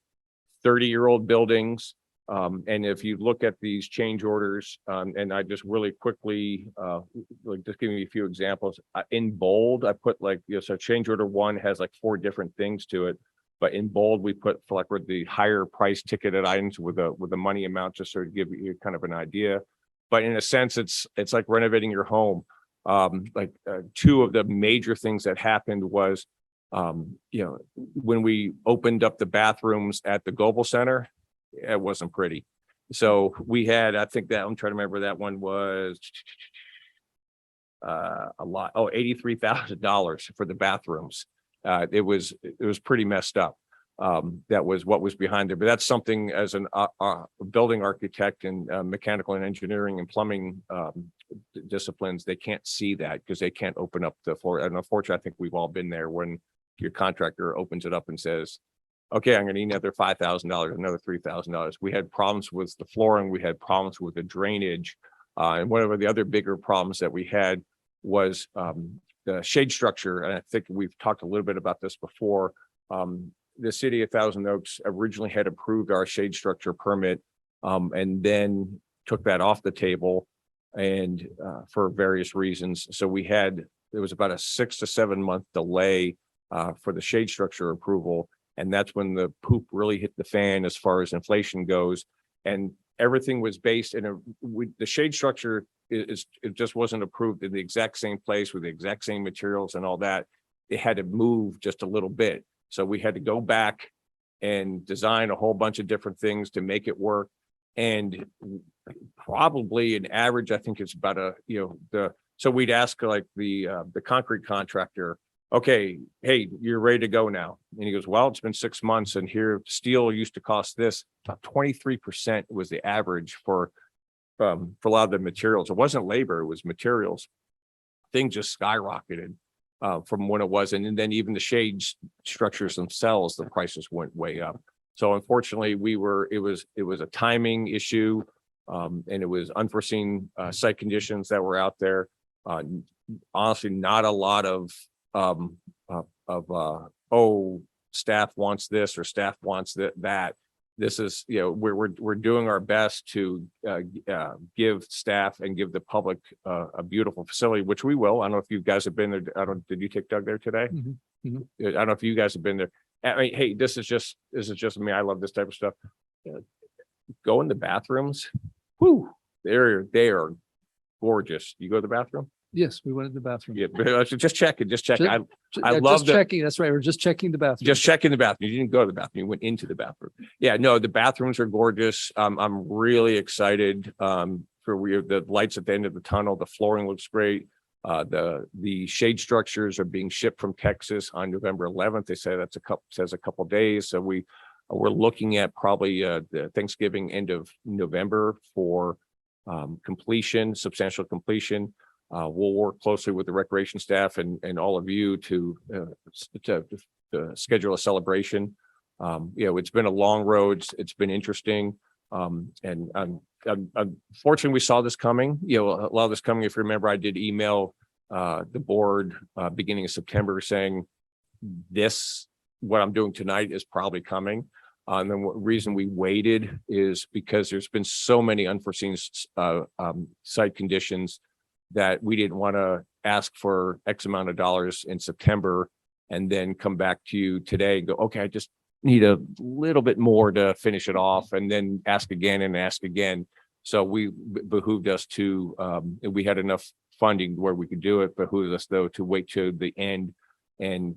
30-year-old buildings. And if you look at these change orders, and I just really quickly, just giving you a few examples, in bold, I put so change order 1 has 4 different things to it, but in bold, we put for the higher price ticketed items with a money amount, just sort of give you kind of an idea. But in a sense, it's like renovating your home. 2 of the major things that happened was, when we opened up the bathrooms at the Global Center, it wasn't pretty. So we had, I think that I'm trying to remember, that one was a lot. Oh, $83,000 for the bathrooms. It was pretty messed up. That was what was behind it. But that's something as a building architect and mechanical and engineering and plumbing disciplines, they can't see that because they can't open up the floor. And unfortunately, I think we've all been there when your contractor opens it up and says, okay, I'm going to need another $5,000, another $3,000. We had problems with the flooring. We had problems with the drainage. And one of the other bigger problems that we had was the shade structure. And I think we've talked a little bit about this before. The city of Thousand Oaks originally had approved our shade structure permit and then took that off the table and for various reasons. So there was about a 6 to 7 month delay for the shade structure approval. And that's when the poop really hit the fan as far as inflation goes. And everything was based in the shade structure it just wasn't approved in the exact same place with the exact same materials and all that. It had to move just a little bit. So we had to go back and design a whole bunch of different things to make it work. And probably an average, I think it's about so we'd ask like the concrete contractor, okay, hey, you're ready to go now. And he goes, well, it's been 6 months and here steel used to cost this. About 23% was the average for a lot of the materials. It wasn't labor, it was materials. Things just skyrocketed from when it was. And then even the shade structures themselves, the prices went way up. So unfortunately, it was a timing issue, and it was unforeseen site conditions that were out there. Honestly, not a lot of staff wants this or staff wants that. This is, we're doing our best to give staff and give the public a beautiful facility, which we will. I don't know if you guys have been there. Did you take Doug there today? I don't know if you guys have been there. I mean, hey, this is just me. I love this type of stuff. Go in the bathrooms. Whoo, they are gorgeous. You go to the bathroom? Yes, we went in the bathroom. Yeah, but just check it. Just check. Ju- I Yeah, love just the- checking. That's right. We're just checking the bathroom. Just checking the bathroom. You didn't go to the bathroom. You went into the bathroom. Yeah, no, the bathrooms are gorgeous. I'm really excited for the lights at the end of the tunnel. The flooring looks great. The shade structures are being shipped from Texas on November 11th. They say says a couple days. So we're looking at probably the Thanksgiving end of November for completion, substantial completion. We'll work closely with the recreation staff and all of you to schedule a celebration. It's been a long road. It's been interesting. And unfortunately, we saw this coming. A lot of this coming. If you remember, I did email the board beginning of September saying what I'm doing tonight is probably coming. And then the reason we waited is because there's been so many unforeseen site conditions that we didn't want to ask for X amount of dollars in September and then come back to you today and go, okay, I just need a little bit more to finish it off, and then ask again and ask again. So we behooved us we had enough funding where we could do it, behooved us though to wait to the end and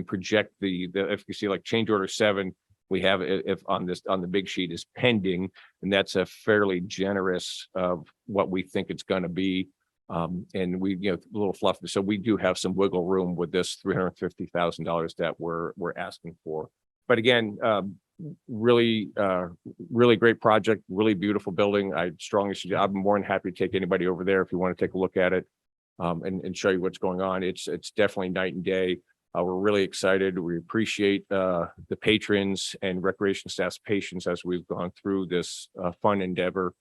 project if you see like change order 7, we have if on the big sheet is pending, and that's a fairly generous of what we think it's going to be. And we, a little fluff. So we do have some wiggle room with this $350,000 that we're asking for. But again, really great project, really beautiful building. I strongly suggest, I'm more than happy to take anybody over there if you want to take a look at it and show you what's going on. It's definitely night and day. We're really excited. We appreciate the patrons and recreation staff's patience as we've gone through this fun endeavor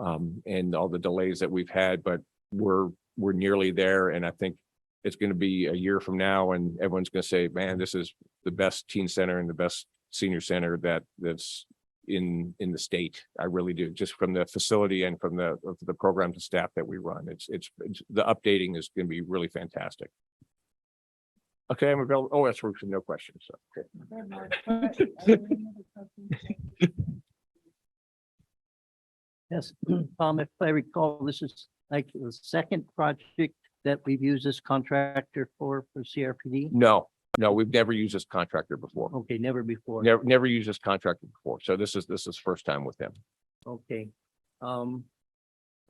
and all the delays that we've had, but we're nearly there. And I think it's going to be a year from now and everyone's going to say, man, this is the best teen center and the best senior center that's in the state. I really do, just from the facility and from the programs and staff that we run. It's the updating is going to be really fantastic. Okay, I'm available. Oh, that's no questions. So, okay. Yes, Tom, if I recall, this is like the second project that we've used this contractor for CRPD. No, we've never used this contractor before. Okay, never before. Never used this contractor before. So this is first time with him. Okay.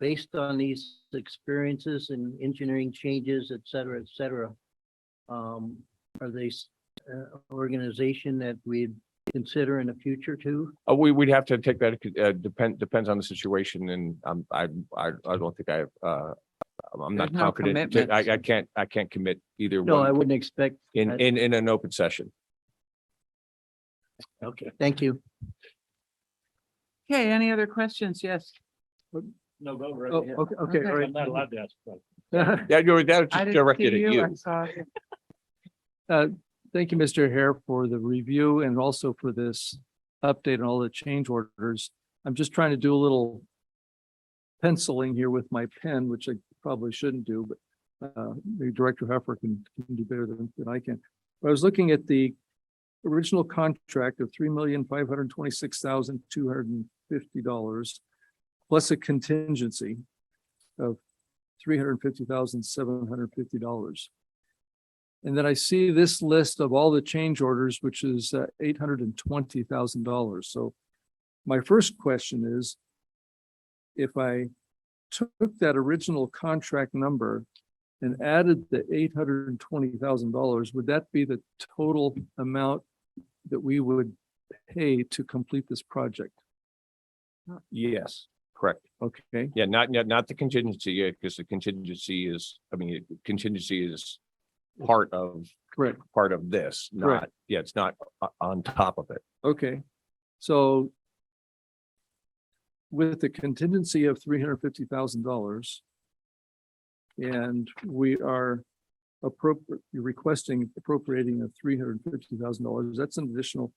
Based on these experiences and engineering changes, et cetera, are they organization that we'd consider in the future too? We'd have to take that. Depends on the situation, and I don't think I'm not There's no confident. commitment. I can't commit either No, I one wouldn't expect. in an open session. Okay, thank you. Okay, any other questions? Yes. No, go right Oh, ahead. okay, all right. I'm not allowed to ask. questions. Yeah, that was I just didn't directed see at you. I you. saw. Thank you, Mr. Hare, for the review and also for this update on all the change orders. I'm just trying to do a little penciling here with my pen, which I probably shouldn't do, but maybe Director Heffer can do better than I can. But I was looking at the original contract of $3,526,250 plus a contingency of $350,750. And then I see this list of all the change orders, which is $820,000. So my first question is, if I took that original contract number and added the $820,000, would that be the total amount that we would pay to complete this project? Yes, correct. Okay, Yeah, not the contingency, yeah, because the contingency is, I mean, contingency is part of correct. this, Correct. not, yeah, it's not on top of it. Okay, so with the contingency of $350,000 and we are appropriating of $350,000, that's an additional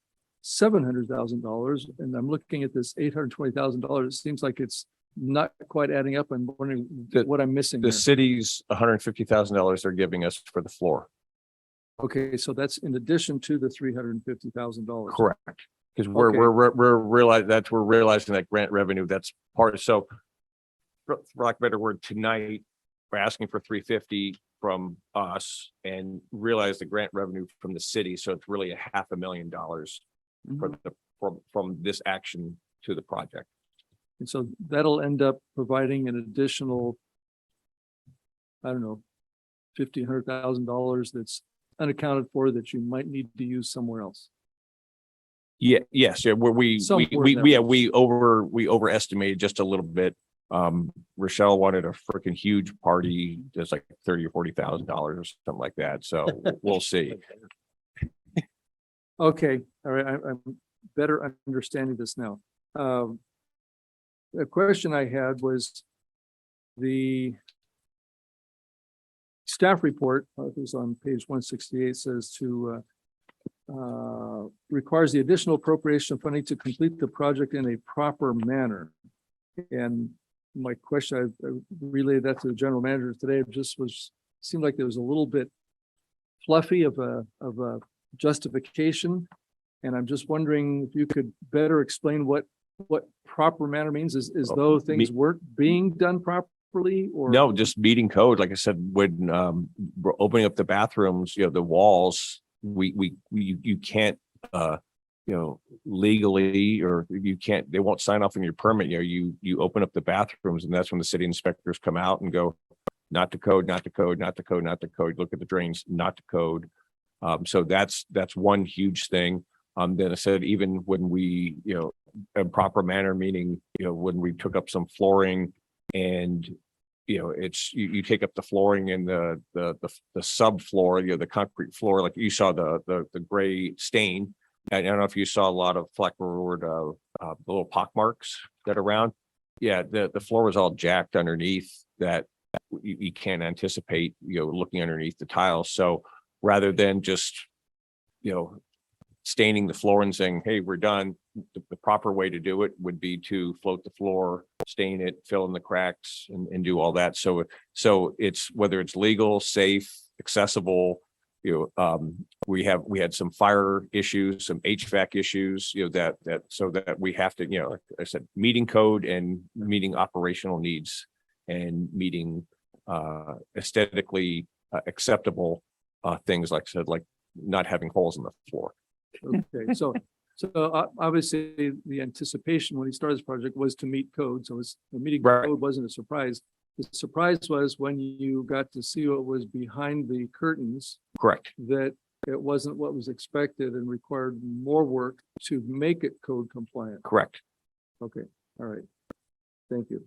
$700,000. And I'm looking at this $820,000. It seems like it's not quite adding up. I'm wondering what I'm missing The there. city's $150,000 they're giving us for the floor. Okay, so that's in addition to the $350,000. Correct. Because Okay. we're realizing that grant revenue, that's part, so for lack of a better word, tonight, we're asking for 350 from us and realize the grant revenue from the city. So it's really $500,000 for the, from this action to the project. And so that'll end up providing an additional, I don't know, $1,500,000 that's unaccounted for that you might need to use somewhere else. Yeah, yes, yeah, where we Somewhere in that we overestimated just a little bit. Rochelle wanted a freaking huge party, just like $30,000 or $40,000 or something like that. So we'll see. Okay, all right, I'm better understanding this now. The question I had was the staff report, it was on page 168, says to requires the additional appropriation of funding to complete the project in a proper manner. And my question, I relayed that to the general manager today, it just seemed like there was a little bit fluffy of a justification. And I'm just wondering if you could better explain what proper manner means, is though things weren't being done properly, or? No, just meeting code. Like I said, when we're opening up the bathrooms, the walls, you can't legally, or you can't, they won't sign off on your permit. You open up the bathrooms, and that's when the city inspectors come out and go, not to code, not to code, not to code, not to code. Look at the drains, not to code. So that's one huge thing. Then I said, even when we, in proper manner, meaning, when we took up some flooring and, it's, you take up the flooring in the subfloor, the concrete floor, like you saw the gray stain. I don't know if you saw a lot of fleckerwood, the little pock marks that are around. Yeah, the floor was all jacked underneath that you can't anticipate, looking underneath the tiles. So rather than just, staining the floor and saying, hey, we're done, the proper way to do it would be to float the floor, stain it, fill in the cracks, and do all that. So it's, whether it's legal, safe, accessible, we had some fire issues, some HVAC issues, so that we have to, like I said, meeting code and meeting operational needs and meeting aesthetically acceptable things, like I said, like not having holes in the floor. Okay, so obviously the anticipation when he started this project was to meet code. So the meeting Right. code wasn't a surprise. The surprise was when you got to see what was behind the curtains, Correct. that it wasn't what was expected and required more work to make it code compliant. Correct. Okay, all right. Thank you.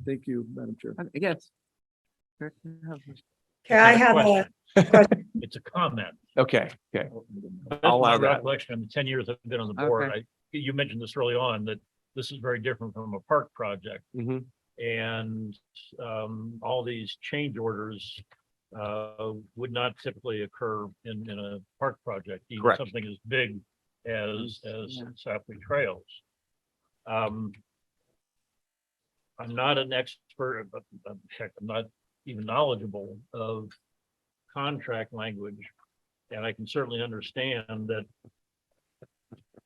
Thank you, Madam Chair. Yes. Okay, I have a, It's a comment. Okay. That's I'll my allow that. recollection of the 10 years I've been on the board. Okay. You mentioned this early on, that this is very different from a park project. Mhm. And all these change orders would not typically occur in a park project, even Correct. something as big as Yeah. Sapling Trails. I'm not an expert, but heck, I'm not even knowledgeable of contract language. And I can certainly understand that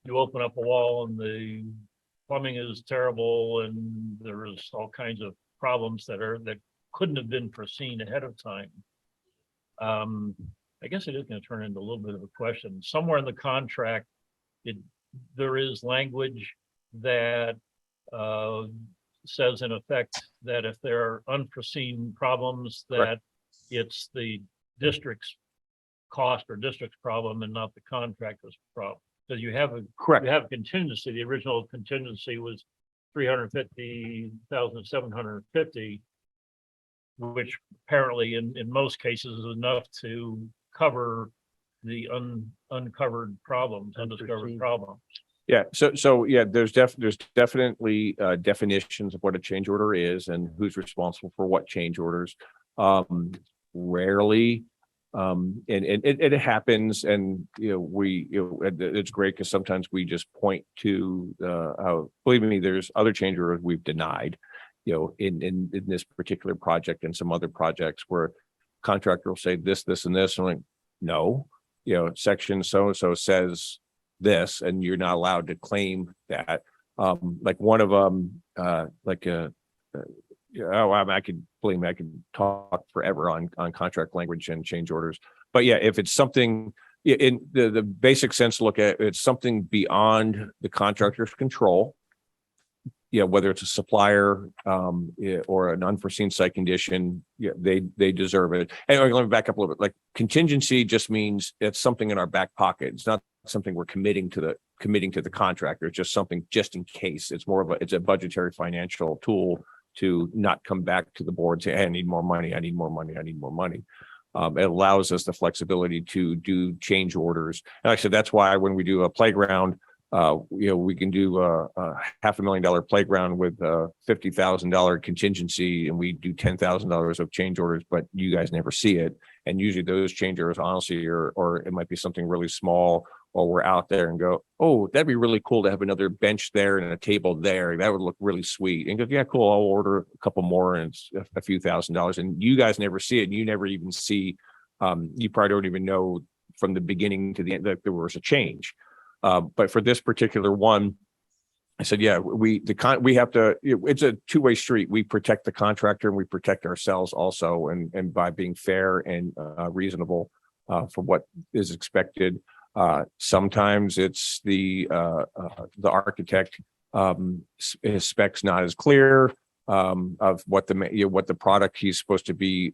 you open up a wall and the plumbing is terrible and there's all kinds of problems that couldn't have been foreseen ahead of time. I guess it is gonna turn into a little bit of a question. Somewhere in the contract, there is language that says in effect that if there are unforeseen problems, that it's the district's cost or district's problem and not the contractor's problem. Because you have Correct. you have contingency. The original contingency was 350,750, which apparently in most cases is enough to cover the undiscovered Unforeseen. problems. Yeah, so yeah, there's definitely definitions of what a change order is and who's responsible for what change orders. Rarely, and it happens, and it's great because sometimes we just point to believe me, there's other change orders we've denied, in this particular project and some other projects where contractor will say this, and this, and I'm like, no, section so-and-so says this, and you're not allowed to claim that. Like one of them, I could talk forever on contract language and change orders. But yeah, if it's something in the basic sense, look at it's something beyond the contractor's control. Whether it's a supplier or an unforeseen site condition, they deserve it. Anyway, let me back up a little bit. Like contingency just means it's something in our back pocket. It's not something we're committing to the contractor. It's just something just in case. It's more of it's a budgetary financial tool to not come back to the board and say, hey, I need more money. I need more money. I need more money. It allows us the flexibility to do change orders. And like I said, that's why when we do a playground, we can do a $500,000 playground with a $50,000 contingency, and we do $10,000 of change orders, but you guys never see it. And usually those change orders, honestly, or it might be something really small, or we're out there and go, oh, that'd be really cool to have another bench there and a table there. That would look really sweet. And go, yeah, cool. I'll order a couple more, and it's a few $1,000s. And you guys never see it. And you never even see. You probably don't even know from the beginning to the end that there was a change. But for this particular one, I said, yeah, we have to, it's a two-way street. We protect the contractor and we protect ourselves also. And by being fair and reasonable for what is expected. Sometimes it's the architect, his specs not as clear of what the product he's supposed to be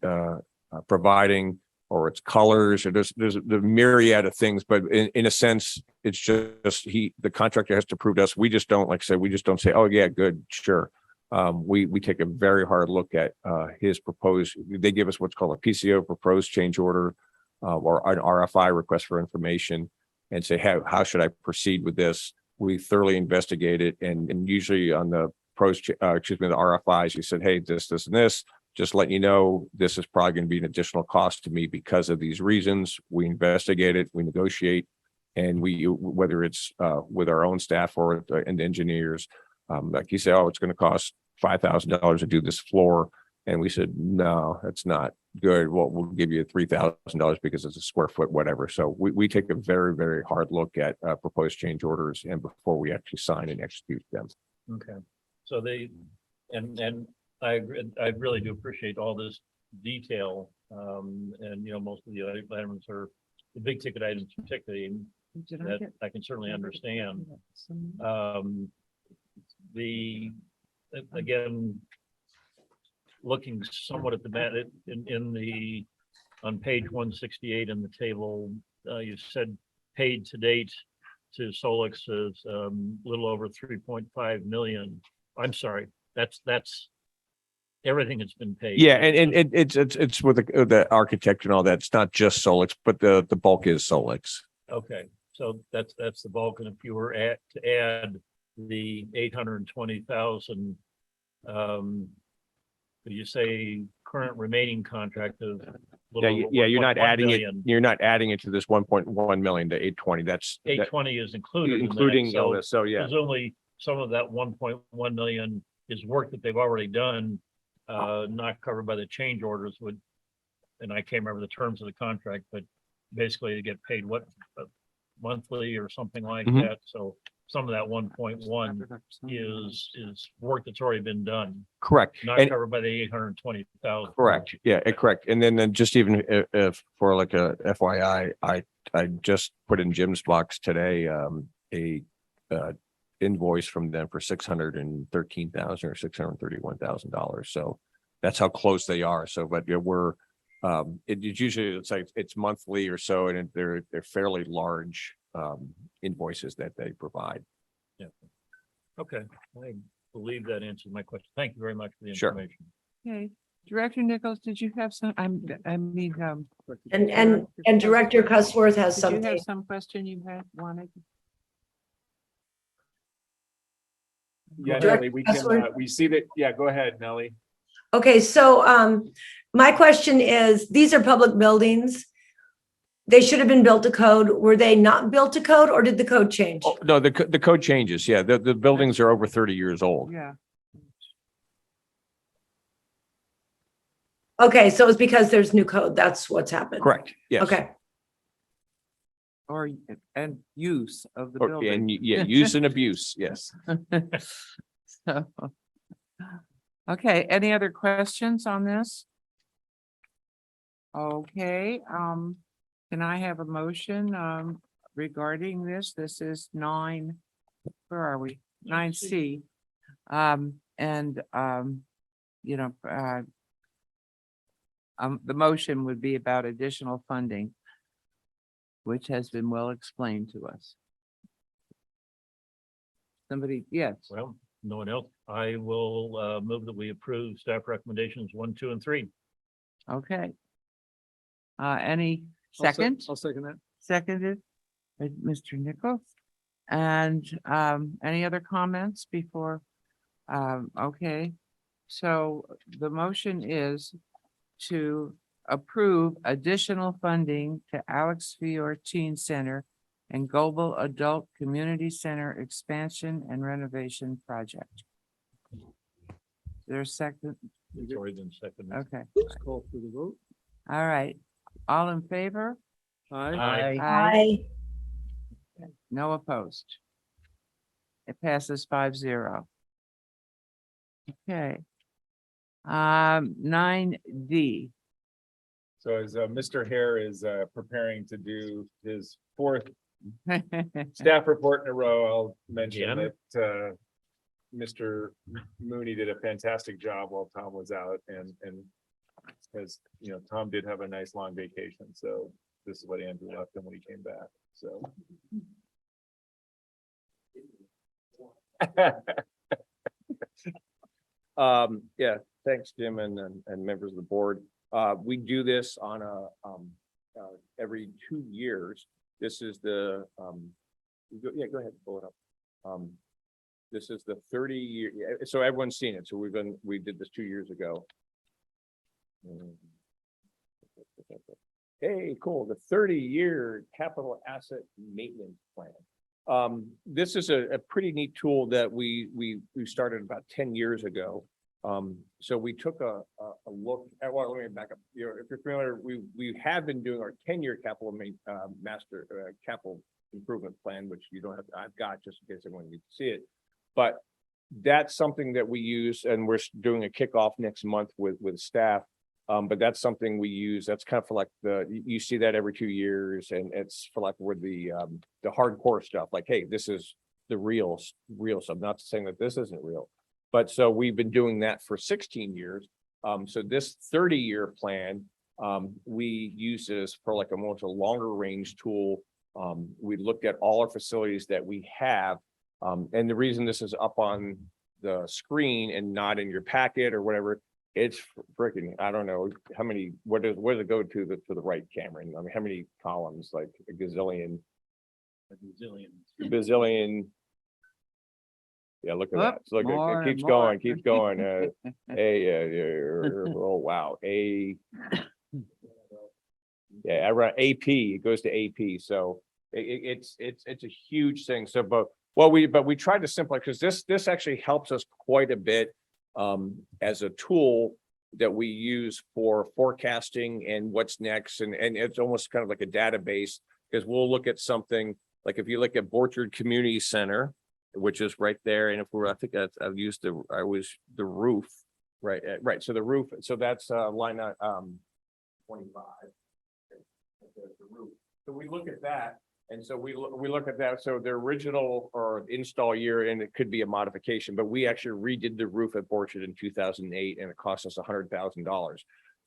providing, or its colors, or there's the myriad of things, but in a sense, it's just the contractor has to prove to us. We just don't, like I said, we just don't say, oh yeah, good, sure. We take a very hard look at his proposed. They give us what's called a PCO, proposed change order, or an RFI, request for information, and say, how should I proceed with this? We thoroughly investigate it, and usually on the the RFIs, you said, hey, this, and this. Just letting you know, this is probably going to be an additional cost to me because of these reasons. We investigate it, we negotiate, and whether it's with our own staff or and engineers, like you say, oh, it's going to cost $5,000 to do this floor, and we said, no, that's not good. Well, we'll give you $3,000 because it's a square foot, whatever. So we take a very, very hard look at proposed change orders, and before we actually sign and execute them. Okay, so and I agree, I really do appreciate all this detail. And most of the items are the big ticket items, particularly that I can certainly understand. Again, looking somewhat at the on page 168 in the table, you said paid to date to Solix is a little over 3.5 million. I'm sorry, that's everything that's been paid. Yeah, and it's with the architect and all that. It's not just Solix, but the bulk is Solix. Okay, so that's the bulk. And if you were to add the 820,000, you say current remaining contract of You're not adding it. million. You're not adding it to this 1.1 million to 820. That's 820 is included, including in that. all this. So yeah, presumably some of that 1.1 million is work that they've already done, not covered by the change orders and I can't remember the terms of the contract, but basically they get paid what monthly or something like Mhm. that. So some of that 1.1 is work that's already been done, Correct. not And covered by the 820,000. correct. Yeah, correct. And then just even if for like a FYI, I just put in Jim's box today, a invoice from them for $613,000 or $631,000. So that's how close they are. So, but yeah, we're, it's usually, it's like, it's monthly or so, and they're fairly large, invoices that they provide. Okay, I believe that answers my question. Thank you very much for the Sure. information. Okay, Director Nichols, did you have some, and Director Cusworth has did you something. have some question you had wanted? Yeah, Director Nellie, we can, Kessler? we see that. Yeah, go ahead, Nellie. Okay, so my question is, these are public buildings. They should have been built to code. Were they not built to code, or did the code change? Oh, no, the code changes. Yeah, the buildings are over 30 years old. Yeah, Okay, so it's because there's new code. That's what's happened. Correct. Yes. Okay, or, and use of the Or- building. And yeah, use and abuse. Yes. So, okay, any other questions on this? Okay, can I have a motion, regarding this? This is 9, where are we? 9C. The motion would be about additional funding, which has been well explained to us. Somebody, yes, Well, no one else. I will move that we approve staff recommendations 1, 2, and 3. okay. Any I'll second? I'll second that. Seconded by Mr. Nichols. And any other comments before? Okay, so the motion is to approve additional funding to Alex Fior Teen Center and Global Adult Community Center expansion and renovation project. There's second, It's already been seconded. okay, Let's call for the vote. all right. All in favor? Aye. I, No opposed. It passes 5-0. Okay. 9D. So as Mr. Hare is preparing to do his 4th staff report in a row, I'll mention Again? that Mr. Mooney did a fantastic job while Tom was out, and as you know, Tom did have a nice long vacation, so this is what Andrew left him when he came back. So. Yeah, thanks, Jim, and members of the board. We do this on every 2 years. This is the, go ahead, pull it up. This is the 30-year, so everyone's seen it. So we did this 2 years ago. Hey, cool, the 30-year capital asset maintenance plan. This is a pretty neat tool that we started about 10 years ago. So we took a look at, well, let me back up. You know, if you're familiar, we have been doing our 10-year capital capital improvement plan, which you don't have, I've got just in case everyone needs to see it. But that's something that we use, and we're doing a kickoff next month with staff. But that's something we use. That's kind of for like you see that every 2 years, and it's for like where the hardcore stuff, like, hey, this is the real stuff. Not saying that this isn't real, but so we've been doing that for 16 years. So this 30-year plan, we use this for like a longer range tool. We looked at all our facilities that we have. And the reason this is up on the screen and not in your packet or whatever, it's freaking, I don't know how many, where does it go to the right, Cameron? I mean, how many columns? Like a gazillion, bazillion. Yeah, look at that. So look, more it keeps and more. keeps going. Oh, wow. Yeah, around AP, it goes to AP. So it's a huge thing. So, but we tried to simplify, because this actually helps us quite a bit as a tool that we use for forecasting and what's next. And it's almost kind of like a database, because we'll look at something like if you look at Borchard Community Center, which is right there, and if we're, I think that's, I've used the roof, right, right, so the roof, so that's line 25. The roof. So we look at that, and so we look at that, so the original or install year, and it could be a modification, but we actually redid the roof at Borchard in 2008, and it cost us $100,000.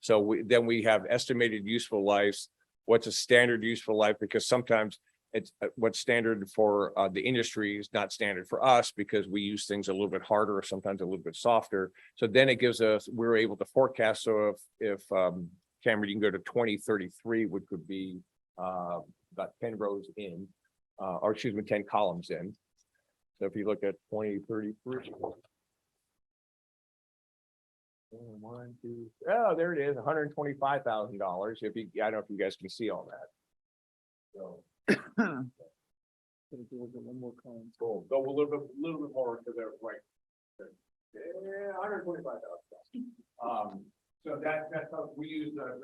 So then we have estimated useful lives. What's a standard useful life? Because sometimes it's what's standard for the industry is not standard for us because we use things a little bit harder or sometimes a little bit softer. So then it gives us, we're able to forecast. So if Cameron, you can go to 2033, which would be about 10 rows in, or excuse me, 10 columns in. So if you look at 2033. One, two, oh, there it is, $125,000. If you, I don't know if you guys can see all that. So One more column. go a little bit more to the right. Yeah, $125,000. So that's how we use a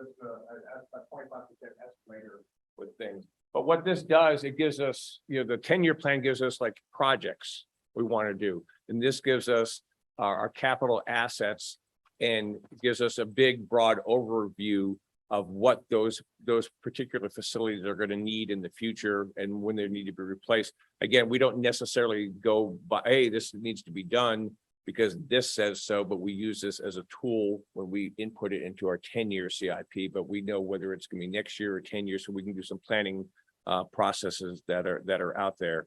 25% estimator with things. But what this does, it gives us, you know, the 10-year plan gives us like projects we want to do, and this gives us our capital assets and gives us a big, broad overview of what those particular facilities are going to need in the future and when they need to be replaced. Again, we don't necessarily go by, hey, this needs to be done because this says so, but we use this as a tool when we input it into our 10-year CIP, but we know whether it's going to be next year or 10 years, so we can do some planning processes that are out there.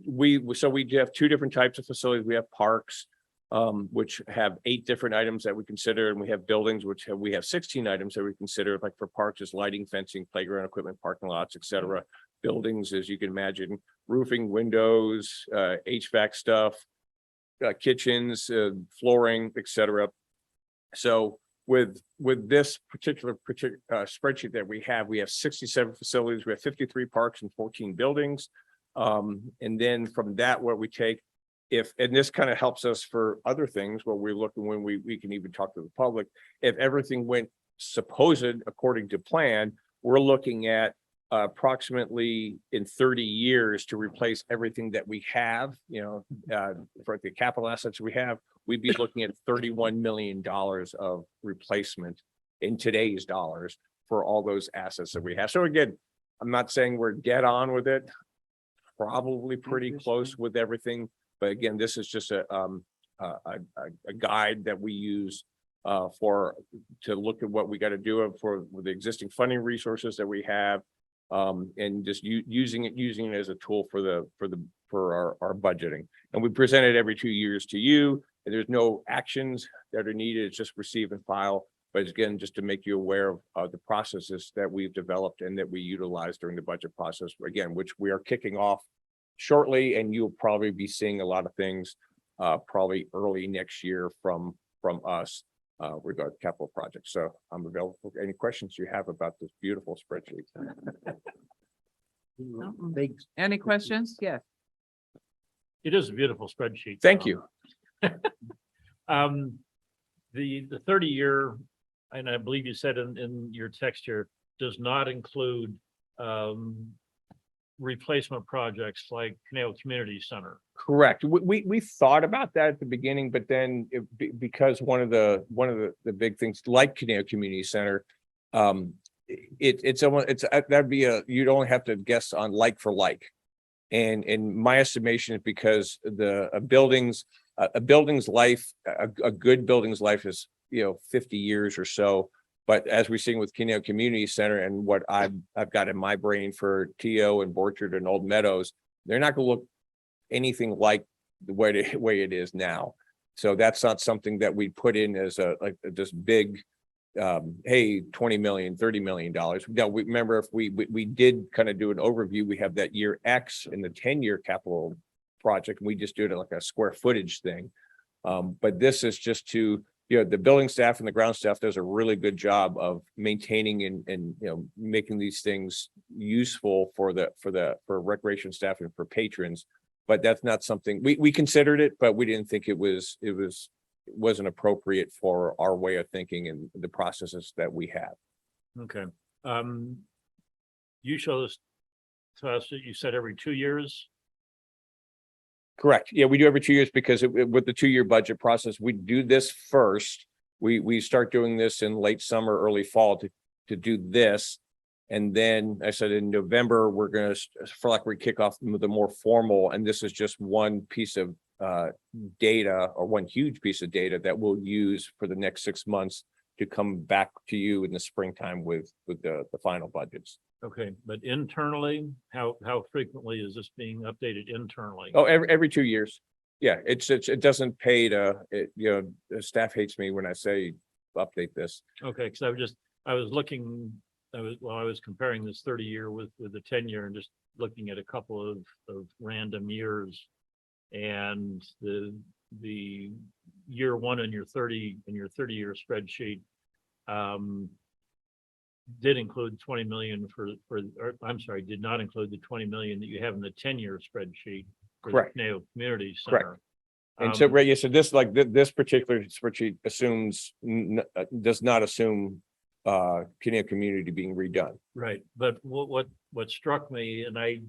We have two different types of facilities. We have parks, which have 8 different items that we consider, and we have buildings, we have 16 items that we consider, like for parks is lighting, fencing, playground equipment, parking lots, etc. Buildings, as you can imagine, roofing, windows, HVAC stuff, kitchens, flooring, etc. So with this particular spreadsheet that we have 67 facilities, we have 53 parks and 14 buildings. And then from that, what we take, and this kind of helps us for other things where we look, and when we can even talk to the public, if everything went supposed according to plan, we're looking at approximately in 30 years to replace everything that we have, you know, for the capital assets we have, we'd be looking at $31 million of replacement in today's dollars for all those assets that we have. So again, I'm not saying we're dead on with it, probably pretty close with everything. But again, this is just a guide that we use to look at what we got to do for the existing funding resources that we have, and just using it as a tool for our budgeting. And we present it every 2 years to you. And there's no actions that are needed. It's just receive and file. But it's, again, just to make you aware of the processes that we've developed and that we utilize during the budget process, again, which we are kicking off shortly, and you'll probably be seeing a lot of things probably early next year from us regarding capital projects. So I'm available for any questions you have about this beautiful spreadsheet. Big. Any questions? Yes. It is a beautiful spreadsheet. Thank you. The 30-year, and I believe you said in your text here, does not include replacement projects like Canal Community Center. Correct. We thought about that at the beginning, but then because one of the big things like Canal Community Center, that'd be you'd only have to guess on like for like. And my estimation is because a building's life, a good building's life is, 50 years or so. But as we're seeing with Canal Community Center and what I've got in my brain for TO and Borchard and Old Meadows, they're not going to look anything like the way it is now. So that's not something that we put in as this big, hey, $20 million, $30 million. No, we remember if we did kind of do an overview, we have that year X in the 10-year capital project, and we just do it like a square footage thing. But this is just to, the building staff and the ground staff does a really good job of maintaining and making these things useful for recreation staff and for patrons. But that's not something we considered it, but we didn't think it wasn't appropriate for our way of thinking and the processes that we have. Okay. You show this to us, you said every 2 years? Correct. Yeah, we do every 2 years because with the 2-year budget process, we do this first. We start doing this in late summer, early fall to do this. And then I said in November, we're gonna, for like we kick off the more formal, and this is just one piece of data or one huge piece of data that we'll use for the next 6 months to come back to you in the springtime with the final budgets. Okay, but internally, how frequently is this being updated internally? Oh, every 2 years. Yeah, it doesn't pay to, the staff hates me when I say update this. Okay, because I was comparing this 30-year with the 10-year and just looking at a couple of random years. And the year one in your 30-year spreadsheet did include 20 million did not include the 20 million that you have in the 10-year spreadsheet for the Correct. Caneo Community Correct. Center. And so, right, yeah, so this, like, this particular spreadsheet assumes, does not assume Caneo Community being redone. Right, but what struck me, and I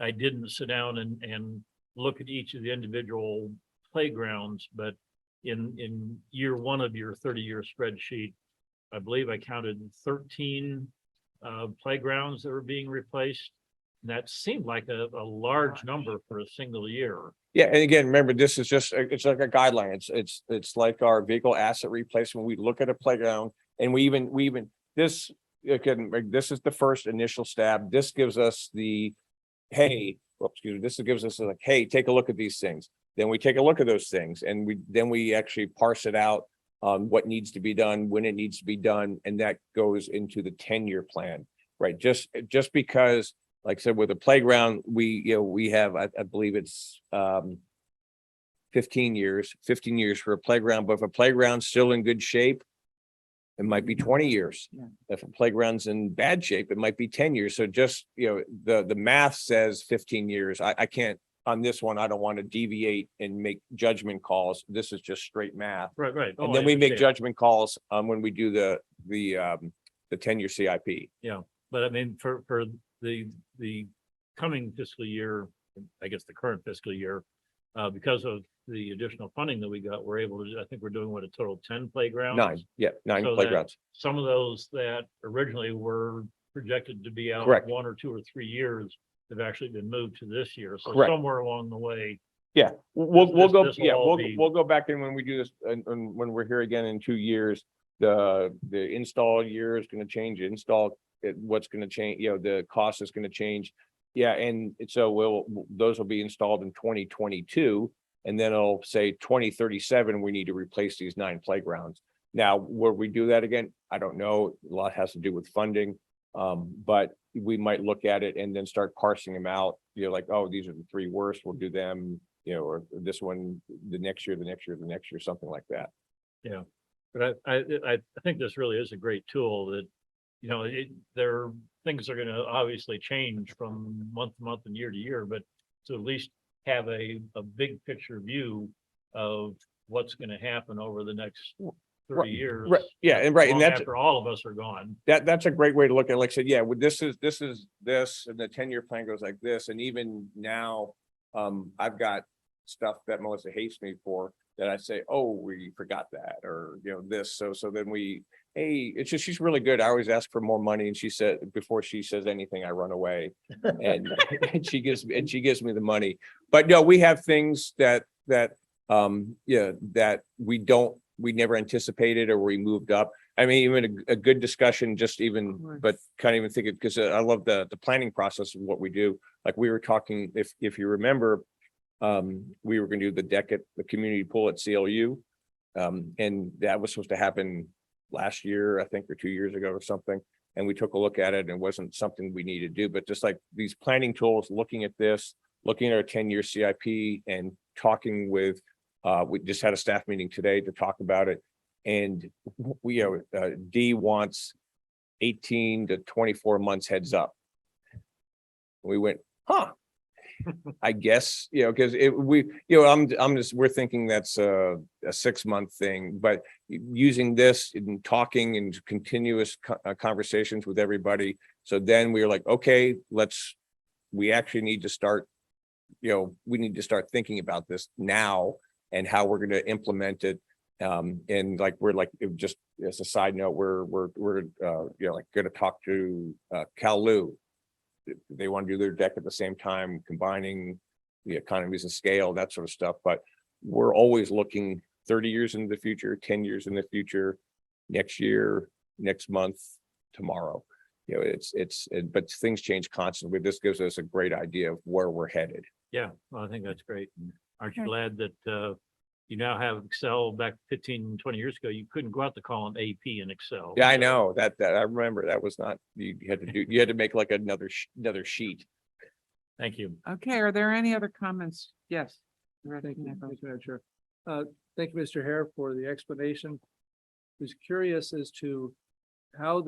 didn't sit down and look at each of the individual playgrounds, but in year one of your 30-year spreadsheet, I believe I counted 13 playgrounds that were being replaced. And that seemed like a large number for a single year. Yeah, and again, remember, this is just, it's like a guideline. It's like our vehicle asset replacement. We look at a playground and we even, this, again, this is the first initial stab. This gives us the, hey, this gives us like, hey, take a look at these things. Then we take a look at those things and we actually parse it out on what needs to be done, when it needs to be done. And that goes into the 10-year plan, right? Just because, like I said, with a playground, we have, I believe it's 15 years for a playground, but if a playground's still in good shape, it might be 20 years. Yeah. If a playground's in bad shape, it might be 10 years. So just, the math says 15 years. I can't, on this one, I don't want to deviate and make judgment calls. This is just straight math. Right. Oh, And then I we make understand. judgment calls when we do the 10-year CIP. Yeah, but I mean, for the coming fiscal year, I guess the current fiscal year, because of the additional funding that we got, we're able to, I think we're doing what, a total of 10 playgrounds? 9 So that playgrounds. Some of those that originally were projected to be out Correct. 1 or 2 or 3 years have actually been moved to this year. So Correct. somewhere along the way, Yeah, we'll go, this will all be- we'll go back in when we do this, and when we're here again in 2 years, the install year is gonna change, what's gonna change, the cost is gonna change. Yeah, and so those will be installed in 2022, and then it'll say 2037, we need to replace these 9 playgrounds. Now, will we do that again? I don't know. A lot has to do with funding. But we might look at it and then start parsing them out, like, oh, these are the 3 worst, we'll do them, or this one, the next year, something like that. yeah. But I think this really is a great tool that, things are gonna obviously change from month to month and year to year, but to at least have a big picture view of what's gonna happen over the next 30 years. Right, yeah, and right, and long that's, after all of us are gone. that's a great way to look at it. Like I said, yeah, with this, and the 10-year plan goes like this, and even now, I've got stuff that Melissa hates me for, that I say, oh, we forgot that, or, this, so then hey, it's just, she's really good. I always ask for more money, and she said, before she says anything, I run away. And she gives me the money. But no, we have things that we never anticipated, or we moved up. I mean, even a good discussion, just even, but can't even think it, because I love the planning process of what we do. Like we were talking, if you remember, we were gonna do the deck at the community pool at CLU. And that was supposed to happen last year, I think, or 2 years ago or something. And we took a look at it, and it wasn't something we needed to do, but just like these planning tools, looking at this, looking at our 10-year CIP and talking with, we just had a staff meeting today to talk about it. And we, D wants 18 to 24 months heads up. We went, I guess, because we're thinking that's a 6-month thing, but using this and talking and continuous conversations with everybody. So then we were like, okay, let's we actually need to start, we need to start thinking about this now and how we're gonna implement it. And like, we're like, just as a side note, we're like gonna talk to Cal Lu. They want to do their deck at the same time, combining the economies of scale, that sort of stuff. But we're always looking 30 years into the future, 10 years in the future, next year, next month, tomorrow. But things change constantly. This gives us a great idea of where we're headed. Yeah, well, I think that's great. And aren't you Okay. glad that you now have Excel? Back 15, 20 years ago, you couldn't go out the column AP in Excel. Yeah, I So, know that I remember that was not, you had to make like another sheet. Thank you. Okay, are there any other comments? Yes. Thank you, Madam Chair. Thank you, Mr. Hare, for the explanation. I was curious as to how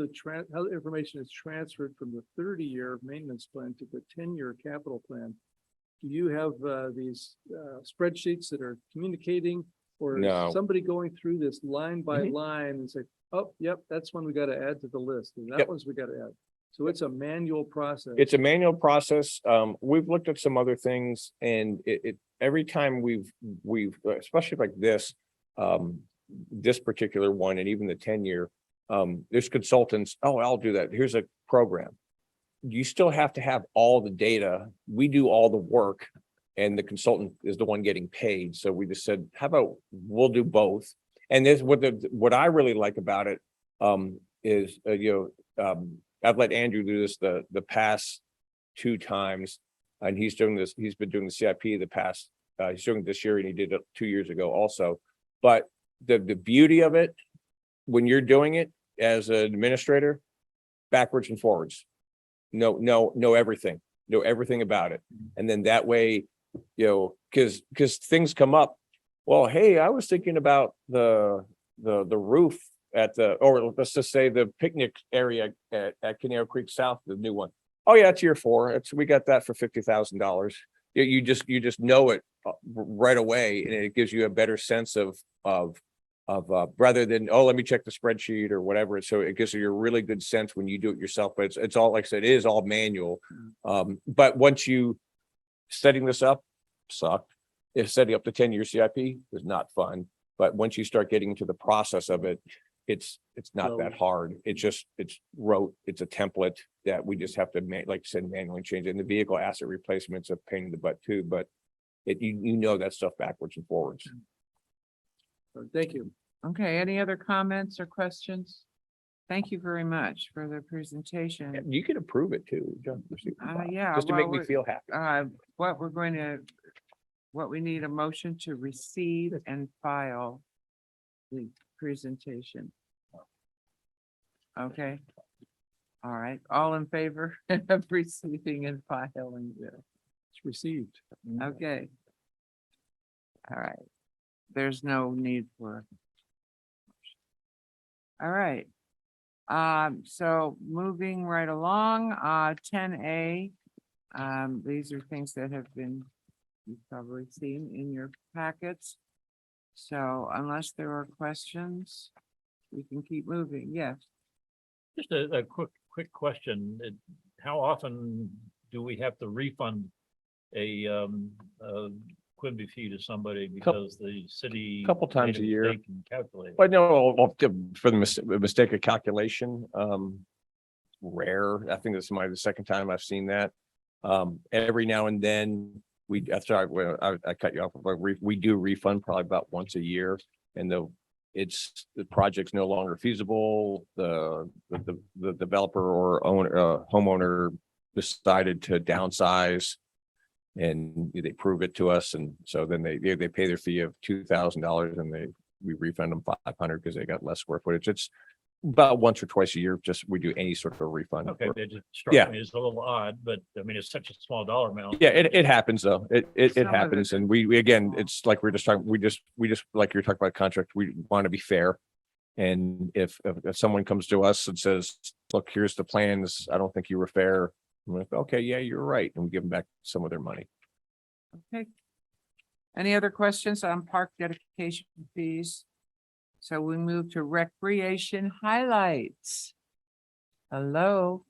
how the information is transferred from the 30-year maintenance plan to the 10-year capital plan. Do you have these spreadsheets that are communicating, or No. is somebody going through this line by Mhm. line and say, oh, yep, that's one we got to add to the list, and that Yep. one's we got to add. So it's a manual process. It's a manual process. We've looked at some other things, and every time we've, especially like this, this particular one, and even the 10-year, there's consultants, oh, I'll do that. Here's a program. You still have to have all the data. We do all the work, and the consultant is the one getting paid. So we just said, how about we'll do both? And this, what I really like about it, is, I've let Andrew do this the past 2 times, and he's doing this. He's been doing the CIP the past. He's doing it this year, and he did it 2 years ago also. But the beauty of it, when you're doing it as an administrator, backwards and forwards, know everything about it, and then that way, because things come up. Well, hey, I was thinking about the roof at or let's just say the picnic area at Canal Creek South, the new one. Oh yeah, it's year 4. We got that for $50,000. You just know it right away, and it gives you a better sense of rather than, oh, let me check the spreadsheet or whatever. So it gives you a really good sense when you do it yourself. But it's all, like I said, it is all manual. But once you setting this up sucked. If setting up the 10-year CIP was not fun. But once you start getting into the process of it, it's not that hard. It's rote. It's a template that we just have to like I said, manually change it. And the vehicle asset replacement's a pain in the butt too, but you know that stuff backwards and forwards. Thank you. Okay, any other comments or questions? Thank you very much for the presentation. You can approve it too. Yeah. Just to well, make me feel happy. What we need a motion to receive and file the presentation. Okay. All right, all in favor of receiving and filing this? It's received. Okay. All right. There's no need for. All right. So moving right along, 10A. These are things that have been, you've probably seen in your packets. So unless there are questions, we can keep moving. Yes. Just a quick question. How often do we have to refund a Quimby fee to somebody because the city? Couple times made a year. mistake and calculated? But no, for the mistake of calculation, rare. I think this might be the second time I've seen that. Every now and then I cut you off, but we do refund probably about once a year, and the project's no longer feasible. The developer or homeowner decided to downsize, and they prove it to us, and so then they pay their fee of $2,000, and we refund them $500 because they got less square footage. It's about once or twice a year. Just we do any sort of refund. Okay, it just Yeah. struck me as a little odd, but I mean, it's such a small dollar amount. Yeah, it happens though. It Some of happens, it- and we again, it's like we're just talking. We just like you're talking about contract. We want to be fair, and if someone comes to us and says, "Look, here's the plans. I don't think you were fair," I'm like, "Okay, yeah, you're right," and we give them back some of their money. Okay. Any other questions on park dedication fees? So we move to recreation highlights. Hello.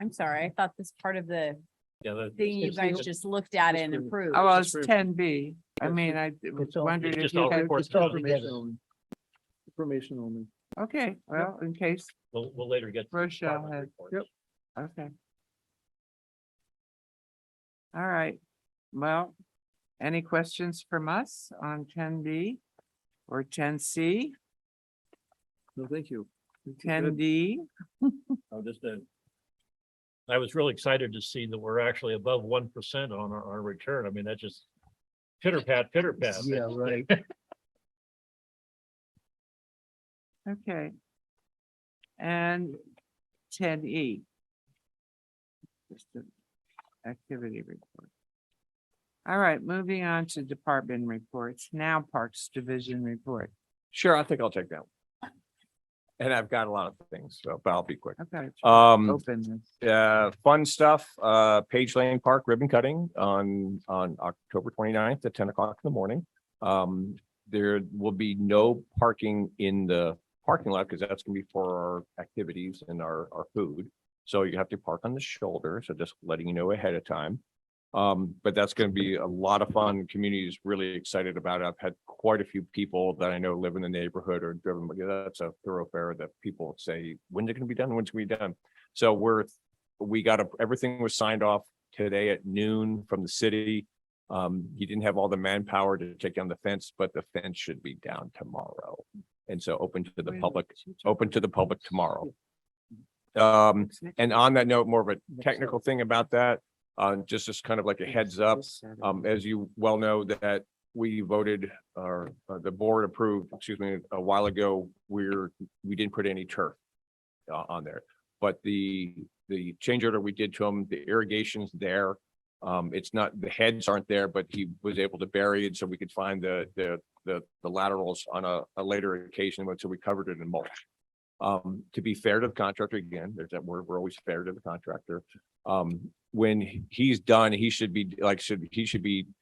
I'm sorry, I thought this part of the Yeah, that- thing you guys just looked at and Just for- approved. Oh, well, Just it's for- 10B. I mean, I It's all- wondered it's if just you all had, reports It's all together. information only. Information only. okay, well, in case We'll later get. to Rochelle department had- reports. Yep. Okay. All right, well, any questions from us on 10B or 10C, No, thank you. Good. 10D? I was really excited to see that we're actually above 1% on our return. I mean, that just pitter pat. Yeah, right. Okay. And 10E. Just an activity report. All right, moving on to department reports. Now Parks Division report. Sure, I think I'll take that one. And I've got a lot of things, so, but I'll be quick. Okay. Um, Open. fun stuff, Page Lane Park ribbon cutting on October 29th at 10 o'clock in the morning. There will be no parking in the parking lot because that's gonna be for our activities and our food. So you have to park on the shoulder, so just letting you know ahead of time. But that's gonna be a lot of fun. Community is really excited about it. I've had quite a few people that I know live in the neighborhood or driven, but that's a thoroughfare that people say, when's it gonna be done? When's it gonna be done? So everything was signed off today at noon from the city. He didn't have all the manpower to take down the fence, but the fence should be down tomorrow. And so open to the public tomorrow. And on that note, more of a technical thing about that, just as kind of like a heads up, as you well know that we voted or the board approved, a while ago, we didn't put any turf on there. But the change order we did to them, the irrigation's there. It's not, the heads aren't there, but he was able to bury it so we could find the laterals on a later occasion, so we covered it in mulch. To be fair to the contractor, again, there's that word, we're always fair to the contractor. When he's done, he should be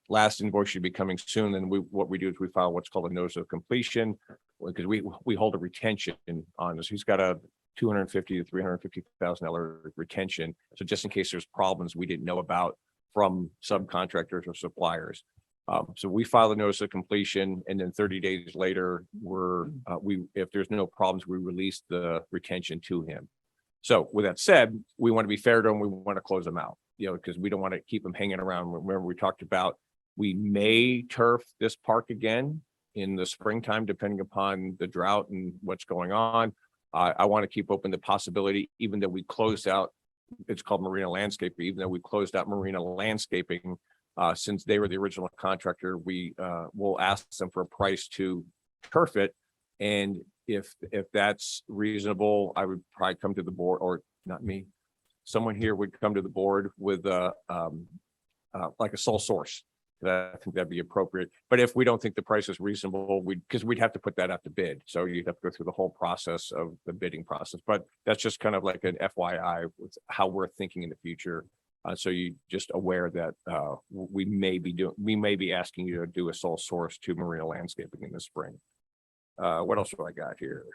last invoice should be coming soon. And what we do is we file what's called a notice of completion, because we hold a retention on this. He's got a $250,000 to $350,000 retention. So just in case there's problems we didn't know about from subcontractors or suppliers. So we file a notice of completion, and then 30 days later, if there's no problems, we release the retention to him. So with that said, we want to be fair to them. We want to close them out, because we don't want to keep them hanging around. Remember, we talked about, we may turf this park again in the springtime, depending upon the drought and what's going on. I want to keep open the possibility, even though we closed out, it's called Marina Landscaping, even though we closed out Marina Landscaping, since they were the original contractor, we will ask them for a price to turf it. And if that's reasonable, I would probably come to the board, or not me, someone here would come to the board with like a sole source. I think that'd be appropriate. But if we don't think the price is reasonable, because we'd have to put that out to bid. So you'd have to go through the whole process of the bidding process. But that's just kind of like an FYI with how we're thinking in the future. So you just aware that we may be asking you to do a sole source to Marina Landscaping in the spring. What else do I got here?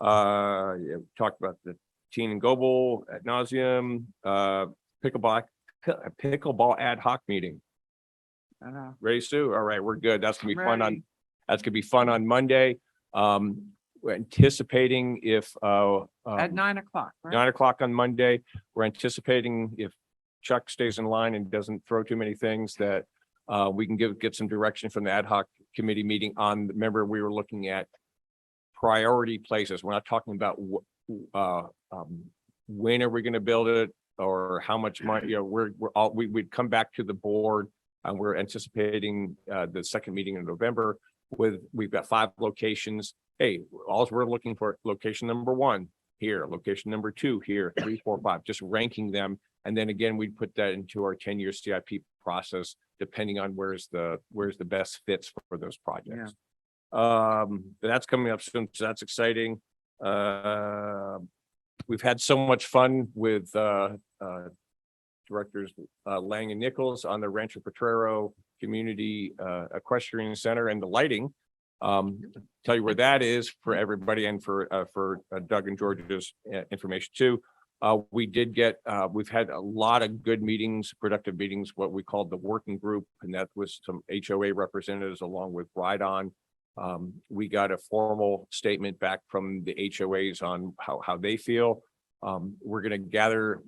Yeah, we talked about the Teen and Goble ad nauseum, pickleball ad hoc meeting. Ready, Sue? All right, we're good. That's gonna be fun on Monday. We're anticipating if At 9 o'clock, right? 9 o'clock on Monday, we're anticipating if Chuck stays in line and doesn't throw too many things, that we can get some direction from the ad hoc committee meeting on, remember, we were looking at priority places. We're not talking about when are we going to build it or how much money, we'd come back to the board, and we're anticipating the second meeting in November we've got 5 locations. Hey, all we're looking for, location number 1 here, location number 2 here, 3, 4, 5, just ranking them. And then again, we'd put that into our 10-year CIP process, depending on where's the best fits for those projects. That's coming up soon, so that's exciting. We've had so much fun with directors Lang and Nichols on the Rancho Potrero Community Equestrian Center and the lighting. Tell you where that is for everybody, and for Doug and George's information too. We did get, we've had a lot of good meetings, productive meetings, what we called the working group, and that was some HOA representatives along with Ride-On. We got a formal statement back from the HOAs on how they feel. We're gonna gather,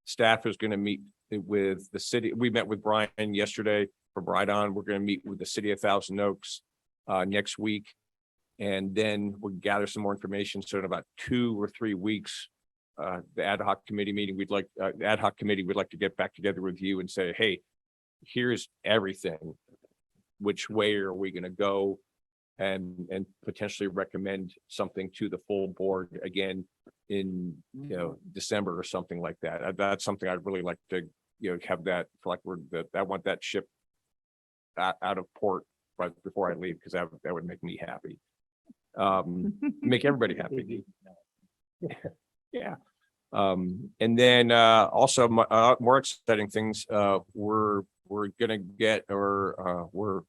staff is gonna meet with the city. We met with Brian yesterday for Ride-On. We're gonna meet with the city of Thousand Oaks next week. And then we'll gather some more information. So in about 2 or 3 weeks, the ad hoc committee meeting, the ad hoc committee would like to get back together with you and say, hey, here's everything. Which way are we gonna go? And potentially recommend something to the full board again in, December or something like that. That's something I'd really like to, have that, like, I want that ship out of port right before I leave, because that would make me happy. Make everybody happy. Yeah. And then also more exciting things, we're gonna get, or we're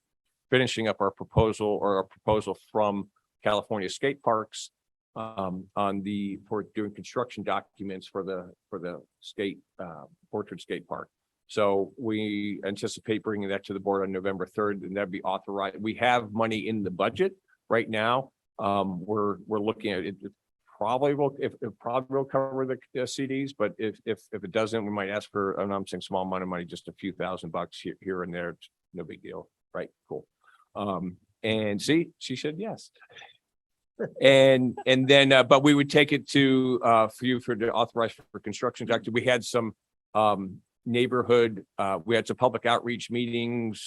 finishing up our proposal from California Skate Parks for doing construction documents for the skate Orchard Skate Park. So we anticipate bringing that to the board on November 3rd, and that'd be authorized. We have money in the budget right now. We're looking at it. It probably will cover the CDs, but if it doesn't, we might ask for, and I'm saying small amount of money, just a few $1,000s here and there. It's no big deal, right? Cool. And see, she said yes. And then, but we would take it to for you to authorize for construction. Actually, we had some neighborhood, we had some public outreach meetings.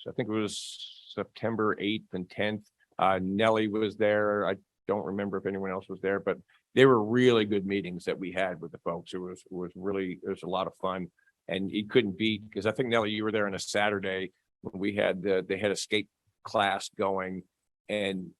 I think it was September 8th and 10th. Nellie was there. I don't remember if anyone else was there, but they were really good meetings that we had with the folks. It was a lot of fun, and you couldn't beat, because I think Nellie, you were there on a Saturday when we had they had a skate class going, and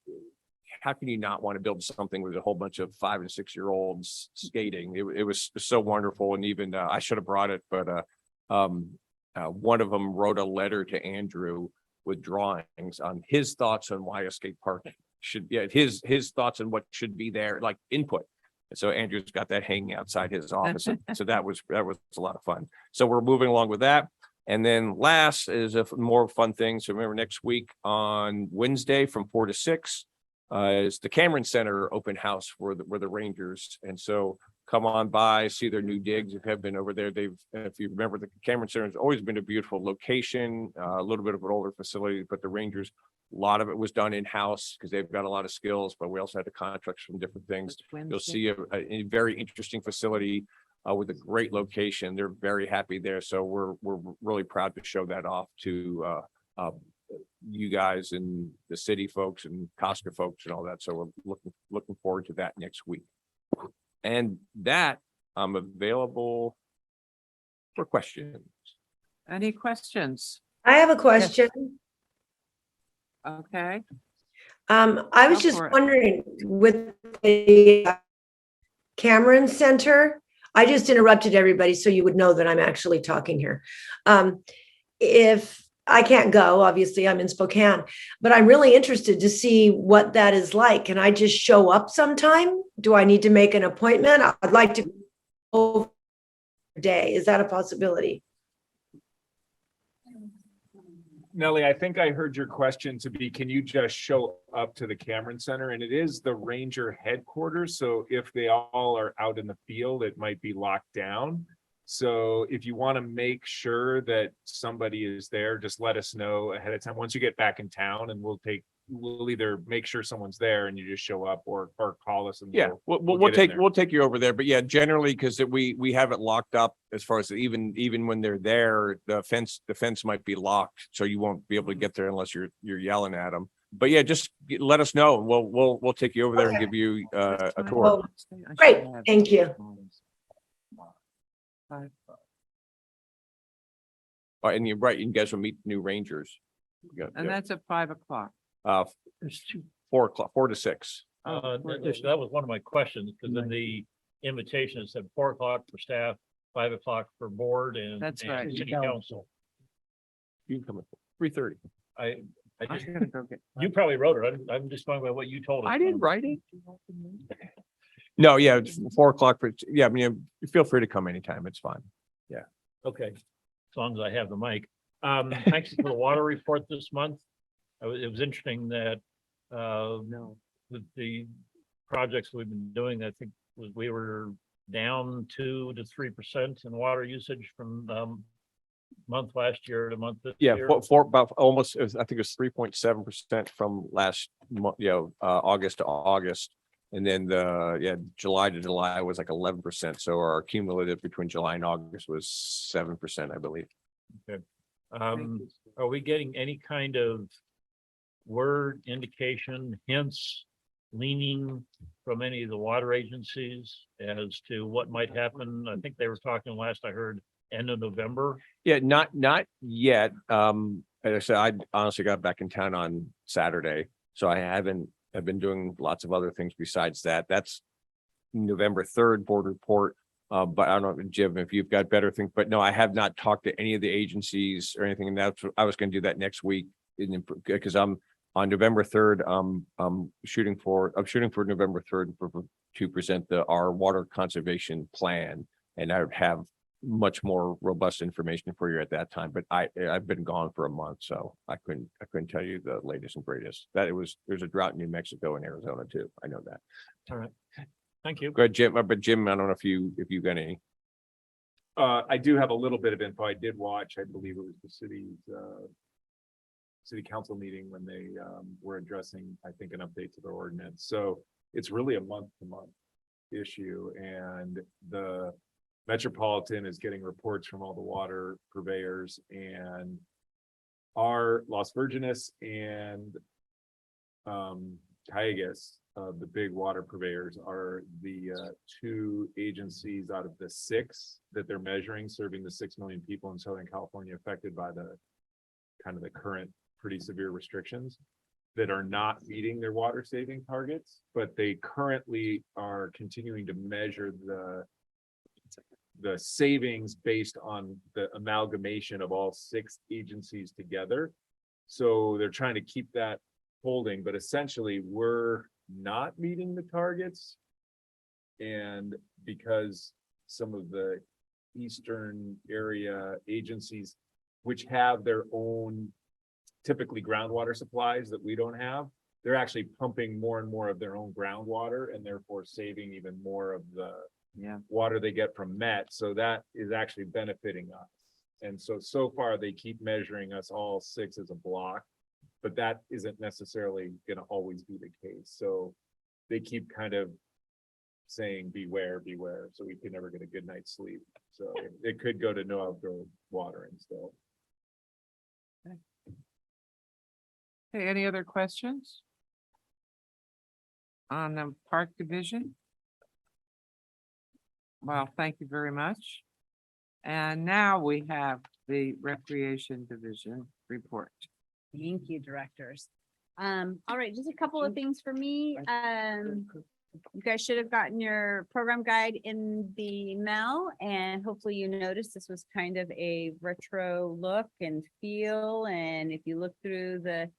how can you not want to build something with a whole bunch of 5 and 6 year olds skating? It was so wonderful. And even I should have brought it, but one of them wrote a letter to Andrew with drawings on his thoughts on why a skate park should, his thoughts on what should be there, like input. And so Andrew's got that hanging outside his office. So that was a lot of fun. So we're moving along with that. And then last is a more fun thing. So remember, next week on Wednesday from 4 to 6 is the Cameron Center open house for the Rangers. And so come on by, see their new digs. If you have been over there, if you remember, the Cameron Center has always been a beautiful location, a little bit of an older facility, but the Rangers, a lot of it was done in-house because they've got a lot of skills, but we also had the contracts from different things. You'll see a very interesting facility with a great location. They're very happy there. So we're really proud to show that off to you guys and the city folks and Costco folks and all that. So we're looking forward to that next week. And that I'm available for questions. Any questions? I have a question. Okay. I was Go just for it. wondering with the Cameron Center, I just interrupted everybody so you would know that I'm actually talking here. If I can't go, obviously I'm in Spokane, but I'm really interested to see what that is like. Can I just show up sometime? Do I need to make an appointment? I'd like to go a day. Is that a possibility? Nellie, I think I heard your question to be, can you just show up to the Cameron Center? And it is the Ranger headquarters. So if they all are out in the field, it might be locked down. So if you want to make sure that somebody is there, just let us know ahead of time. Once you get back in town, and we'll either make sure someone's there and you just show up, or call us. And Yeah, we'll take you over there. But yeah, generally, because we have it locked up as far as even when they're there, the fence might be locked, so you won't be able to get there unless you're yelling at them. But yeah, just let us know. We'll take you over there and give you a tour. Great, thank you. And you're right, you guys will meet new Rangers. And that's at 5 o'clock. There's two. 4 o'clock, 4 to 6. That was one of my questions, because in the invitation, it said 4 o'clock for staff, 5 o'clock for board and That's and right. city council. You can come at 3:30. I I'm just, gonna go get. you probably wrote it. I'm just going by what you told us. I didn't write it. No, yeah, it's 4 o'clock, but yeah, I mean, feel free to come anytime. It's fine. Okay, as long as I have the mic. Thanks for the water report this month. It was interesting that, No. with the projects we've been doing, I think we were down 2 to 3% in water usage from, month last year to month this Yeah, year. for about almost, I think it was 3.7% from last month, August to August. And then July to July was like 11%. So our cumulative between July and August was 7%, I believe. Are we getting any kind of word, indication, hints, leaning from any of the water agencies as to what might happen? I think they were talking last I heard end of November. Yeah, not yet. As I said, I honestly got back in town on Saturday, so I've been doing lots of other things besides that. That's November 3rd board report. But I don't know, Jim, if you've got better things, but no, I have not talked to any of the agencies or anything. And I was going to do that next week because I'm on November 3rd. I'm shooting for November 3rd to present our water conservation plan. And I would have much more robust information for you at that time, but I've been gone for a month, so I couldn't tell you the latest and greatest. There's a drought in New Mexico and Arizona too. I know that. All right. Thank you. Go ahead, Jim. But Jim, I don't know if you got any. I do have a little bit of info. I did watch, I believe it was the city council meeting when they were addressing, I think, an update to their ordinance. So it's really a month-to-month issue, and the Metropolitan is getting reports from all the water purveyors, and our Las Virgenes and Cayugas, the big water purveyors, are the 2 agencies out of the 6 that they're measuring, serving the 6 million people in Southern California affected by the kind of the current pretty severe restrictions, that are not meeting their water saving targets, but they currently are continuing to measure the savings based on the amalgamation of all 6 agencies together. So they're trying to keep that holding, but essentially we're not meeting the targets. And because some of the eastern area agencies, which have their own typically groundwater supplies that we don't have, they're actually pumping more and more of their own groundwater and therefore saving even more of the water they get from Met. So that is actually benefiting us. And so far they keep measuring us all 6 as a block, but that isn't necessarily going to always be the case. So they keep kind of saying, beware, beware. So we can never get a good night's sleep. So it could go to no outdoor watering still. Okay, any other questions? On the park division? Well, thank you very much. And now we have the recreation division report. Thank you, directors. All right, just a couple of things for me. You guys should have gotten your program guide in the mail, and hopefully you noticed this was kind of a retro look and feel. And if you look through the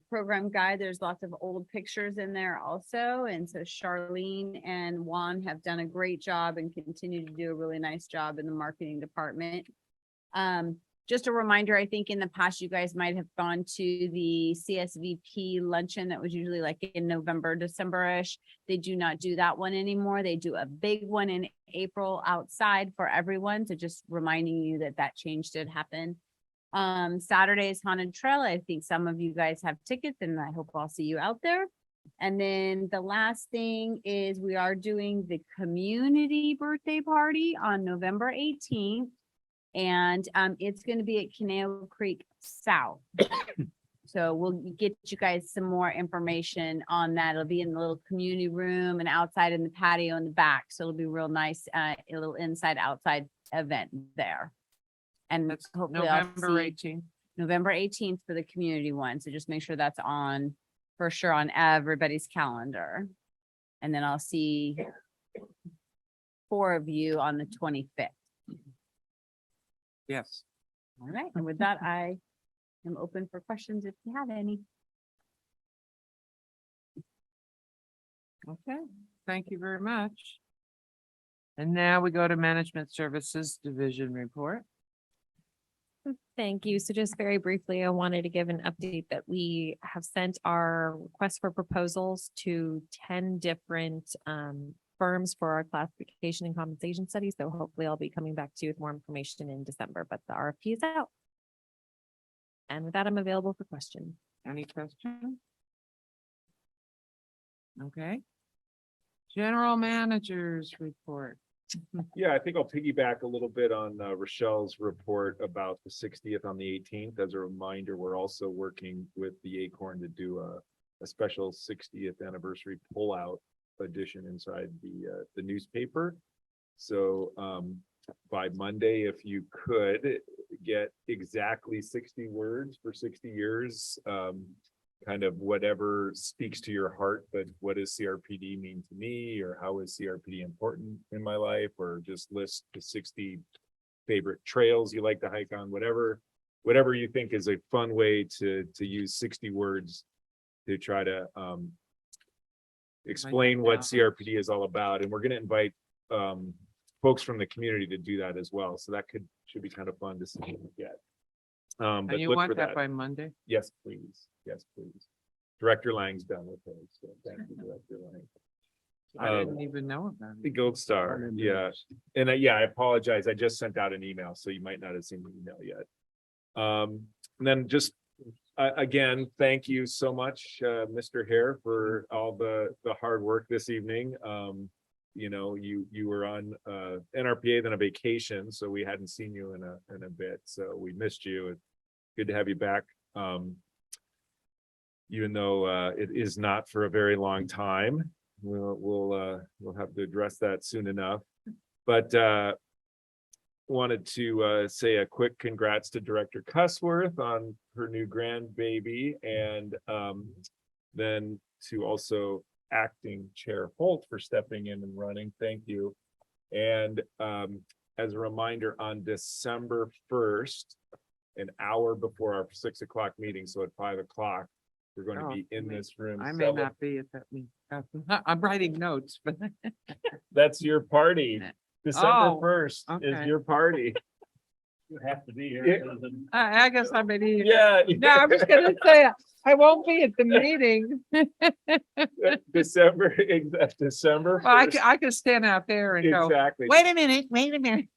program guide, there's lots of old pictures in there also. And so Charlene and Juan have done a great job and continue to do a really nice job in the marketing department. Just a reminder, I think in the past, you guys might have gone to the CSVP luncheon that was usually like in November, December-ish. They do not do that one anymore. They do a big one in April outside for everyone. So just reminding you that that change did happen. Saturday's Haunted Trail. I think some of you guys have tickets and I hope I'll see you out there. And then the last thing is we are doing the community birthday party on November 18th. And it's going to be at Canal Creek South. So we'll get you guys some more information on that. It'll be in the little community room and outside in the patio in the back. So it'll be real nice, a little inside outside event there. And That's hopefully I'll November see 18th. November 18th for the community one. So just make sure that's on for sure on everybody's calendar. And then I'll see 4 of you on the 25th. Yes. All right. And with that, I am open for questions if you have any. Okay. Thank you very much. And now we go to Management Services Division report. Thank you. So just very briefly, I wanted to give an update that we have sent our request for proposals to 10 different firms for our classification and compensation studies. So hopefully I'll be coming back to you with more information in December, but the RFP is out. And with that, I'm available for questions. Any questions? Okay. General Managers report. Yeah, I think I'll piggyback a little bit on Rochelle's report about the 60th on the 18th. As a reminder, we're also working with the Acorn to do a special 60th anniversary pullout edition inside the newspaper. So by Monday, if you could get exactly 60 words for 60 years, kind of whatever speaks to your heart, but what does CRPD mean to me, or how is CRPD important in my life, or just list the 60 favorite trails you like to hike on, whatever you think is a fun way to use 60 words to try to explain what CRPD is all about. And we're going to invite folks from the community to do that as well. So that should be kind of fun to see what we get. And But you look want for that that. by Monday? Yes, please. Yes, please. Director Lang's done with it. So thank you, Director Lang. I didn't even know about The it. Gold Star, yeah. And yeah, I apologize. I just sent out an email, so you might not have seen the email yet. And then just again, thank you so much, Mr. Hare, for all the hard work this evening. You know, you were on NRPA, then a vacation, so we hadn't seen you in a bit. So we missed you. It's good to have you back. Even though it is not for a very long time. We'll have to address that soon enough. But wanted to say a quick congrats to Director Cussworth on her new grandbaby, and then to also Acting Chair Holt for stepping in and running. Thank you. And as a reminder, on December 1st, an hour before our 6 o'clock meeting, so at 5 o'clock, we're going to Oh, be in this room. I may not be at that meeting. I'm writing notes, but That's your party. December Oh, 1st is okay. your party. You have to be here. Yeah. I guess I'm at here. Yeah. No, I was gonna say, I won't be at the meeting. December 1st. I could stand out there and go, Exactly. wait a minute.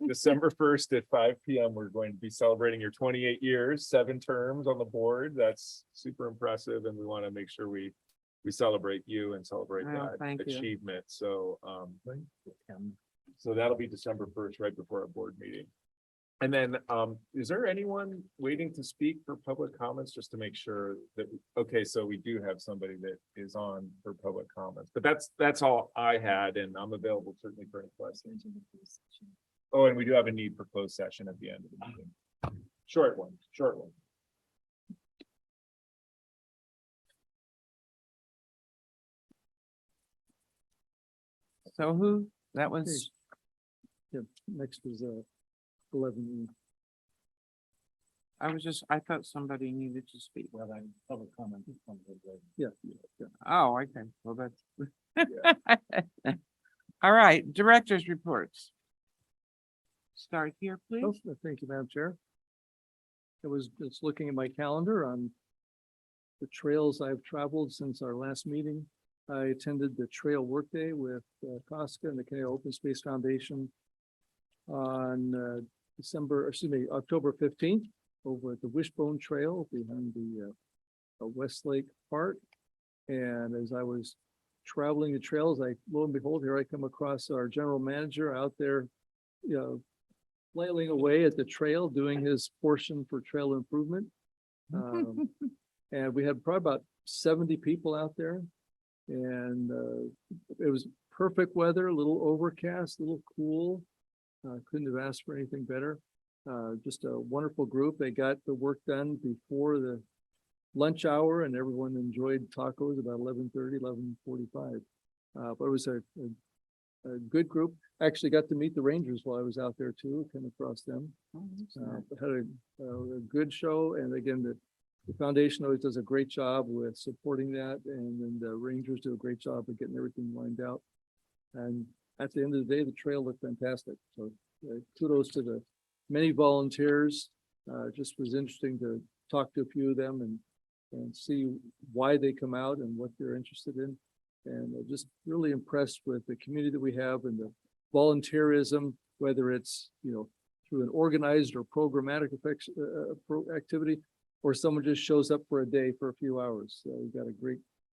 December 1st at 5 p.m. We're going to be celebrating your 28 years, 7 terms on the board. That's super impressive. And we want to make sure we celebrate you and celebrate Oh, that thank you. achievement. So, so that'll be December 1st, right before our board meeting. And then, is there anyone waiting to speak for public comments, just to make sure that, okay, so we do have somebody that is on for public comments, but that's all I had, and I'm available certainly for any questions. Oh, and we do have a need for closed session at the end of the meeting. Short one. So who, that was, Yeah, next is 11E. I thought somebody needed to speak. Well, then, public comment. Yeah. Oh, okay, well, that's. All right, director's reports. Start here, please. Oh, thank you, Madam Chair. I was just looking at my calendar on the trails I've traveled since our last meeting. I attended the Trail Workday with Costco and the Canada Open Space Foundation on October 15th over at the Wishbone Trail behind the Westlake Park. And as I was traveling the trails, lo and behold, here I come across our general manager out there, flailing away at the trail, doing his portion for trail improvement. And we had probably about 70 people out there. And it was perfect weather, a little overcast, a little cool. Couldn't have asked for anything better. Just a wonderful group. They got the work done before the lunch hour, and everyone enjoyed tacos about 11:30, 11:45. But it was a good group. Actually got to meet the Rangers while I was out there too, came across them. Had a good show. And again, the foundation always does a great job with supporting that, and then the rangers do a great job of getting everything lined out. And at the end of the day, the trail looked fantastic. So kudos to the many volunteers. Just was interesting to talk to a few of them and see why they come out and what they're interested in. And just really impressed with the community that we have and the volunteerism, whether it's, through an organized or programmatic activity, or someone just shows up for a day for a few hours. So we've got a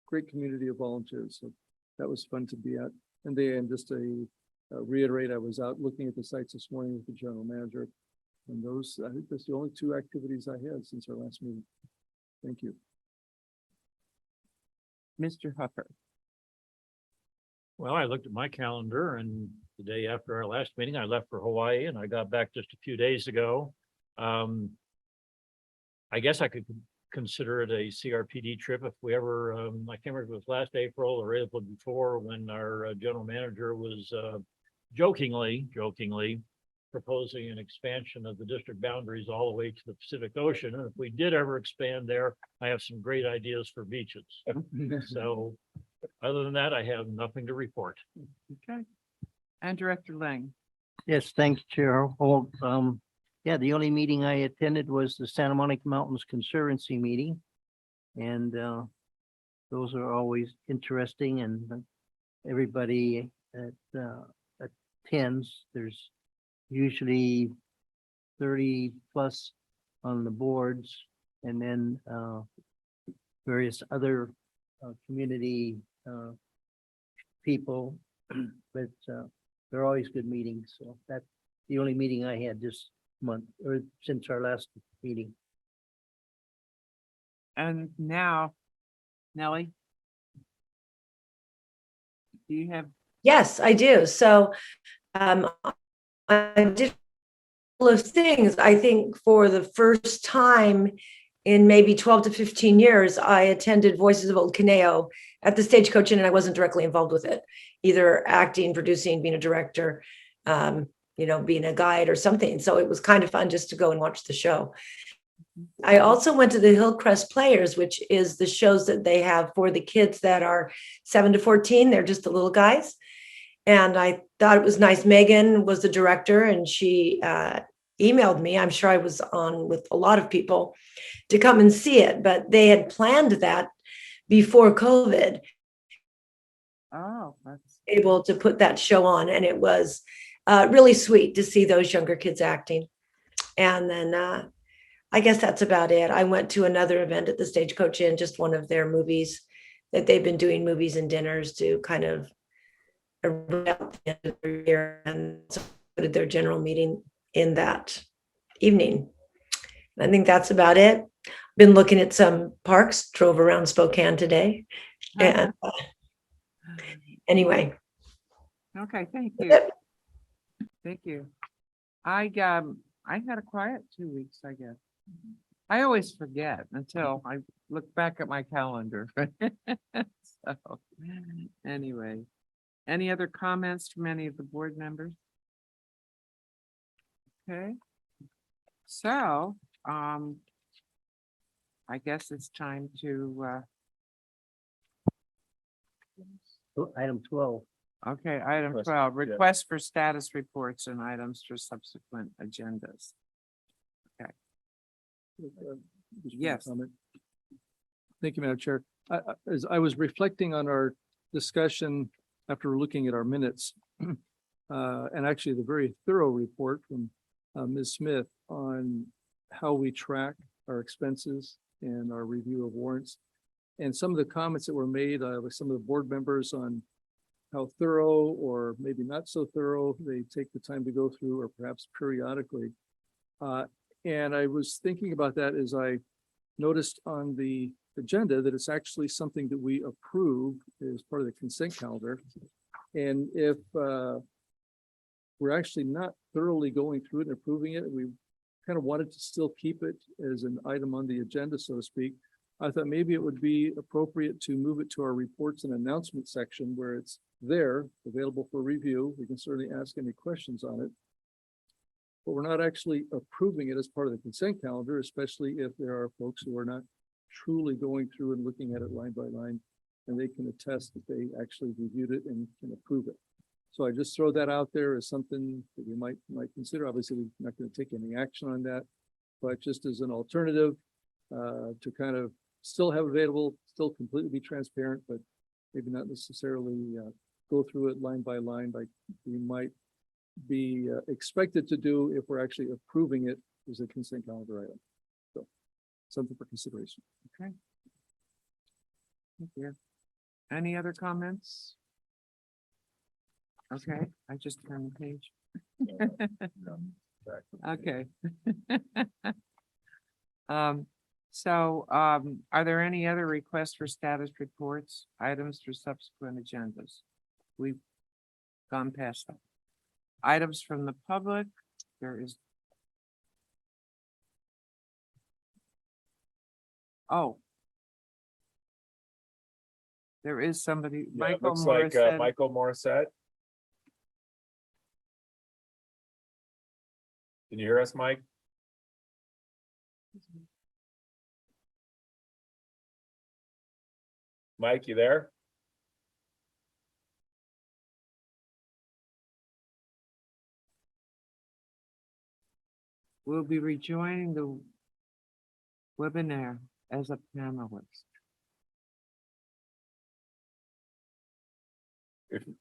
great community of volunteers. So that was fun to be at. And just to reiterate, I was out looking at the sites this morning with the general manager. And I think that's the only 2 activities I had since our last meeting. Thank you. Mr. Huffer. Well, I looked at my calendar and the day after our last meeting, I left for Hawaii and I got back just a few days ago. I guess I could consider it a CRPD trip if we ever, I can't remember if it was last April or April before, when our general manager was jokingly proposing an expansion of the district boundaries all the way to the Pacific Ocean. And if we did ever expand there, I have some great ideas for beaches. So other than that, I have nothing to report. Okay. And Director Lang. Yes, thanks, Chair. Well, yeah, the only meeting I attended was the Santa Monica Mountains Conservancy meeting. And those are always interesting, and everybody that attends, there's usually 30 plus on the boards, and then various other community people, but they're always good meetings. So that's the only meeting I had this month or since our last meeting. And now, Nellie, do you have? Yes, I do. So I did a couple of things. I think for the first time in maybe 12 to 15 years, I attended Voices of Old Caneo at the Stagecoach Inn, and I wasn't directly involved with it, either acting, producing, being a director, being a guide or something. So it was kind of fun just to go and watch the show. I also went to the Hillcrest Players, which is the shows that they have for the kids that are 7 to 14. They're just the little guys. And I thought it was nice. Megan was the director, and she emailed me. I'm sure I was on with a lot of people to come and see it, but they had planned that before COVID. Oh, that's Able to put that show on, and it was really sweet to see those younger kids acting. And then I guess that's about it. I went to another event at the Stagecoach Inn, just one of their movies that they've been doing, movies and dinners, to kind of around the end of the year, and so did their general meeting in that evening. I think that's about it. Been looking at some parks, drove around Spokane today. And anyway. okay. Thank you. Thank you. I had a quiet 2 weeks, I guess. I always forget until I look back at my calendar. So anyway, any other comments from any of the board members? Okay. So, I guess it's time to, Item 12. okay, item Request, 12, yeah. request for status reports and items for subsequent agendas. Just one Yes. comment. Thank you, Madam Chair. As I was reflecting on our discussion after looking at our minutes, and actually the very thorough report from Ms. Smith on how we track our expenses and our review of warrants, and some of the comments that were made with some of the board members on how thorough or maybe not so thorough they take the time to go through, or perhaps periodically. And I was thinking about that as I noticed on the agenda that it's actually something that we approve as part of the consent calendar. And if we're actually not thoroughly going through it and approving it, we kind of wanted to still keep it as an item on the agenda, so to speak. I thought maybe it would be appropriate to move it to our reports and announcement section where it's there, available for review. We can certainly ask any questions on it. But we're not actually approving it as part of the consent calendar, especially if there are folks who are not truly going through and looking at it line by line. And they can attest that they actually reviewed it and can approve it. So I just throw that out there as something that we might consider. Obviously, we're not going to take any action on that, but just as an alternative to kind of still have available, still completely be transparent, but maybe not necessarily go through it line by line like we might be expected to do if we're actually approving it as a consent calendar item. So something for consideration. Okay. Thank you. Any other comments? Okay, I just turned the page. Okay. Are there any other requests for status reports, items for subsequent agendas? We've gone past that. Items from the public, there is. Oh. There is somebody, Yeah, it Michael looks like Morrison. Michael Morissette. Can you hear us, Mike? Mike, you there? Will be rejoining the webinar as a panelist.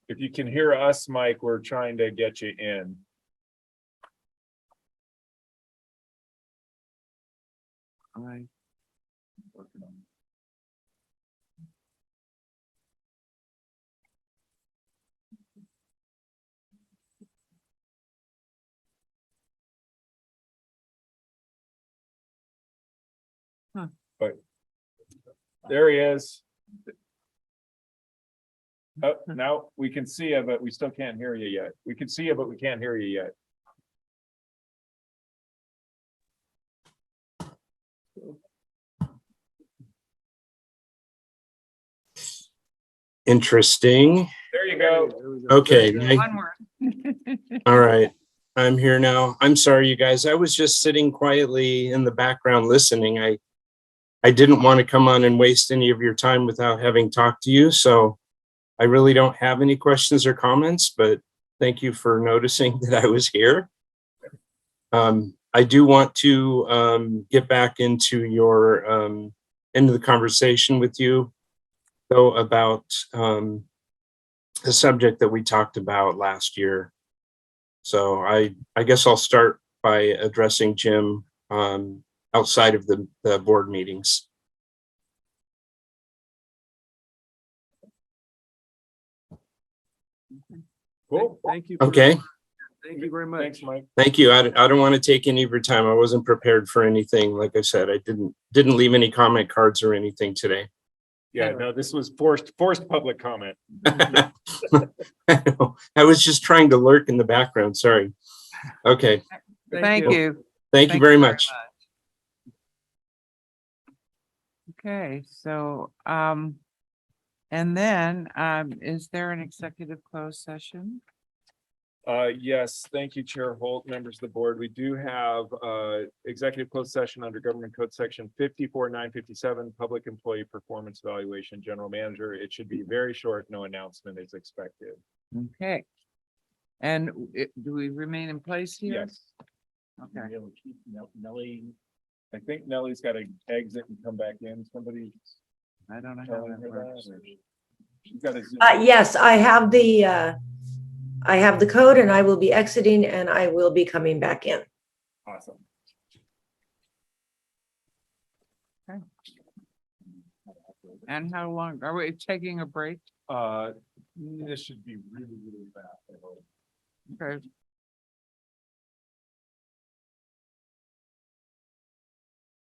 If you can hear us, Mike, we're trying to get you in. All right. There he is. Oh, now we can see you, but we still can't hear you yet. We can see you, but we can't hear you yet. Interesting. There you go. There we go. Okay. One word. All right. I'm here now. I'm sorry, you guys. I was just sitting quietly in the background listening. I didn't want to come on and waste any of your time without having talked to you. So I really don't have any questions or comments, but thank you for noticing that I was here. I do want to get back into into the conversation with you, though, about the subject that we talked about last year. So I guess I'll start by addressing Jim outside of the board meetings. Cool. Thank you. Okay. Thank you very much. Thanks, Mike. Thank you. I don't want to take any of your time. I wasn't prepared for anything. Like I said, I didn't leave any comment cards or anything today. Yeah, no, this was forced public comment. I was just trying to lurk in the background. Sorry. Okay. Thank you. Thank you very much. Okay, so, and then, is there an executive closed session? Yes, thank you, Chair Holt, members of the board. We do have executive closed session under Government Code Section 54-957, Public Employee Performance Evaluation, General Manager. It should be very short. No announcement is expected. Okay. And do we remain in place here? Yes. Okay. Nellie, I think Nellie's got to exit and come back in. Somebody I don't know how telling that her works. that. Or she's got to zoom. Yes, I have the code and I will be exiting and I will be coming back in. Awesome. And how long, are we taking a break? This should be really, really fast, I hope. Okay,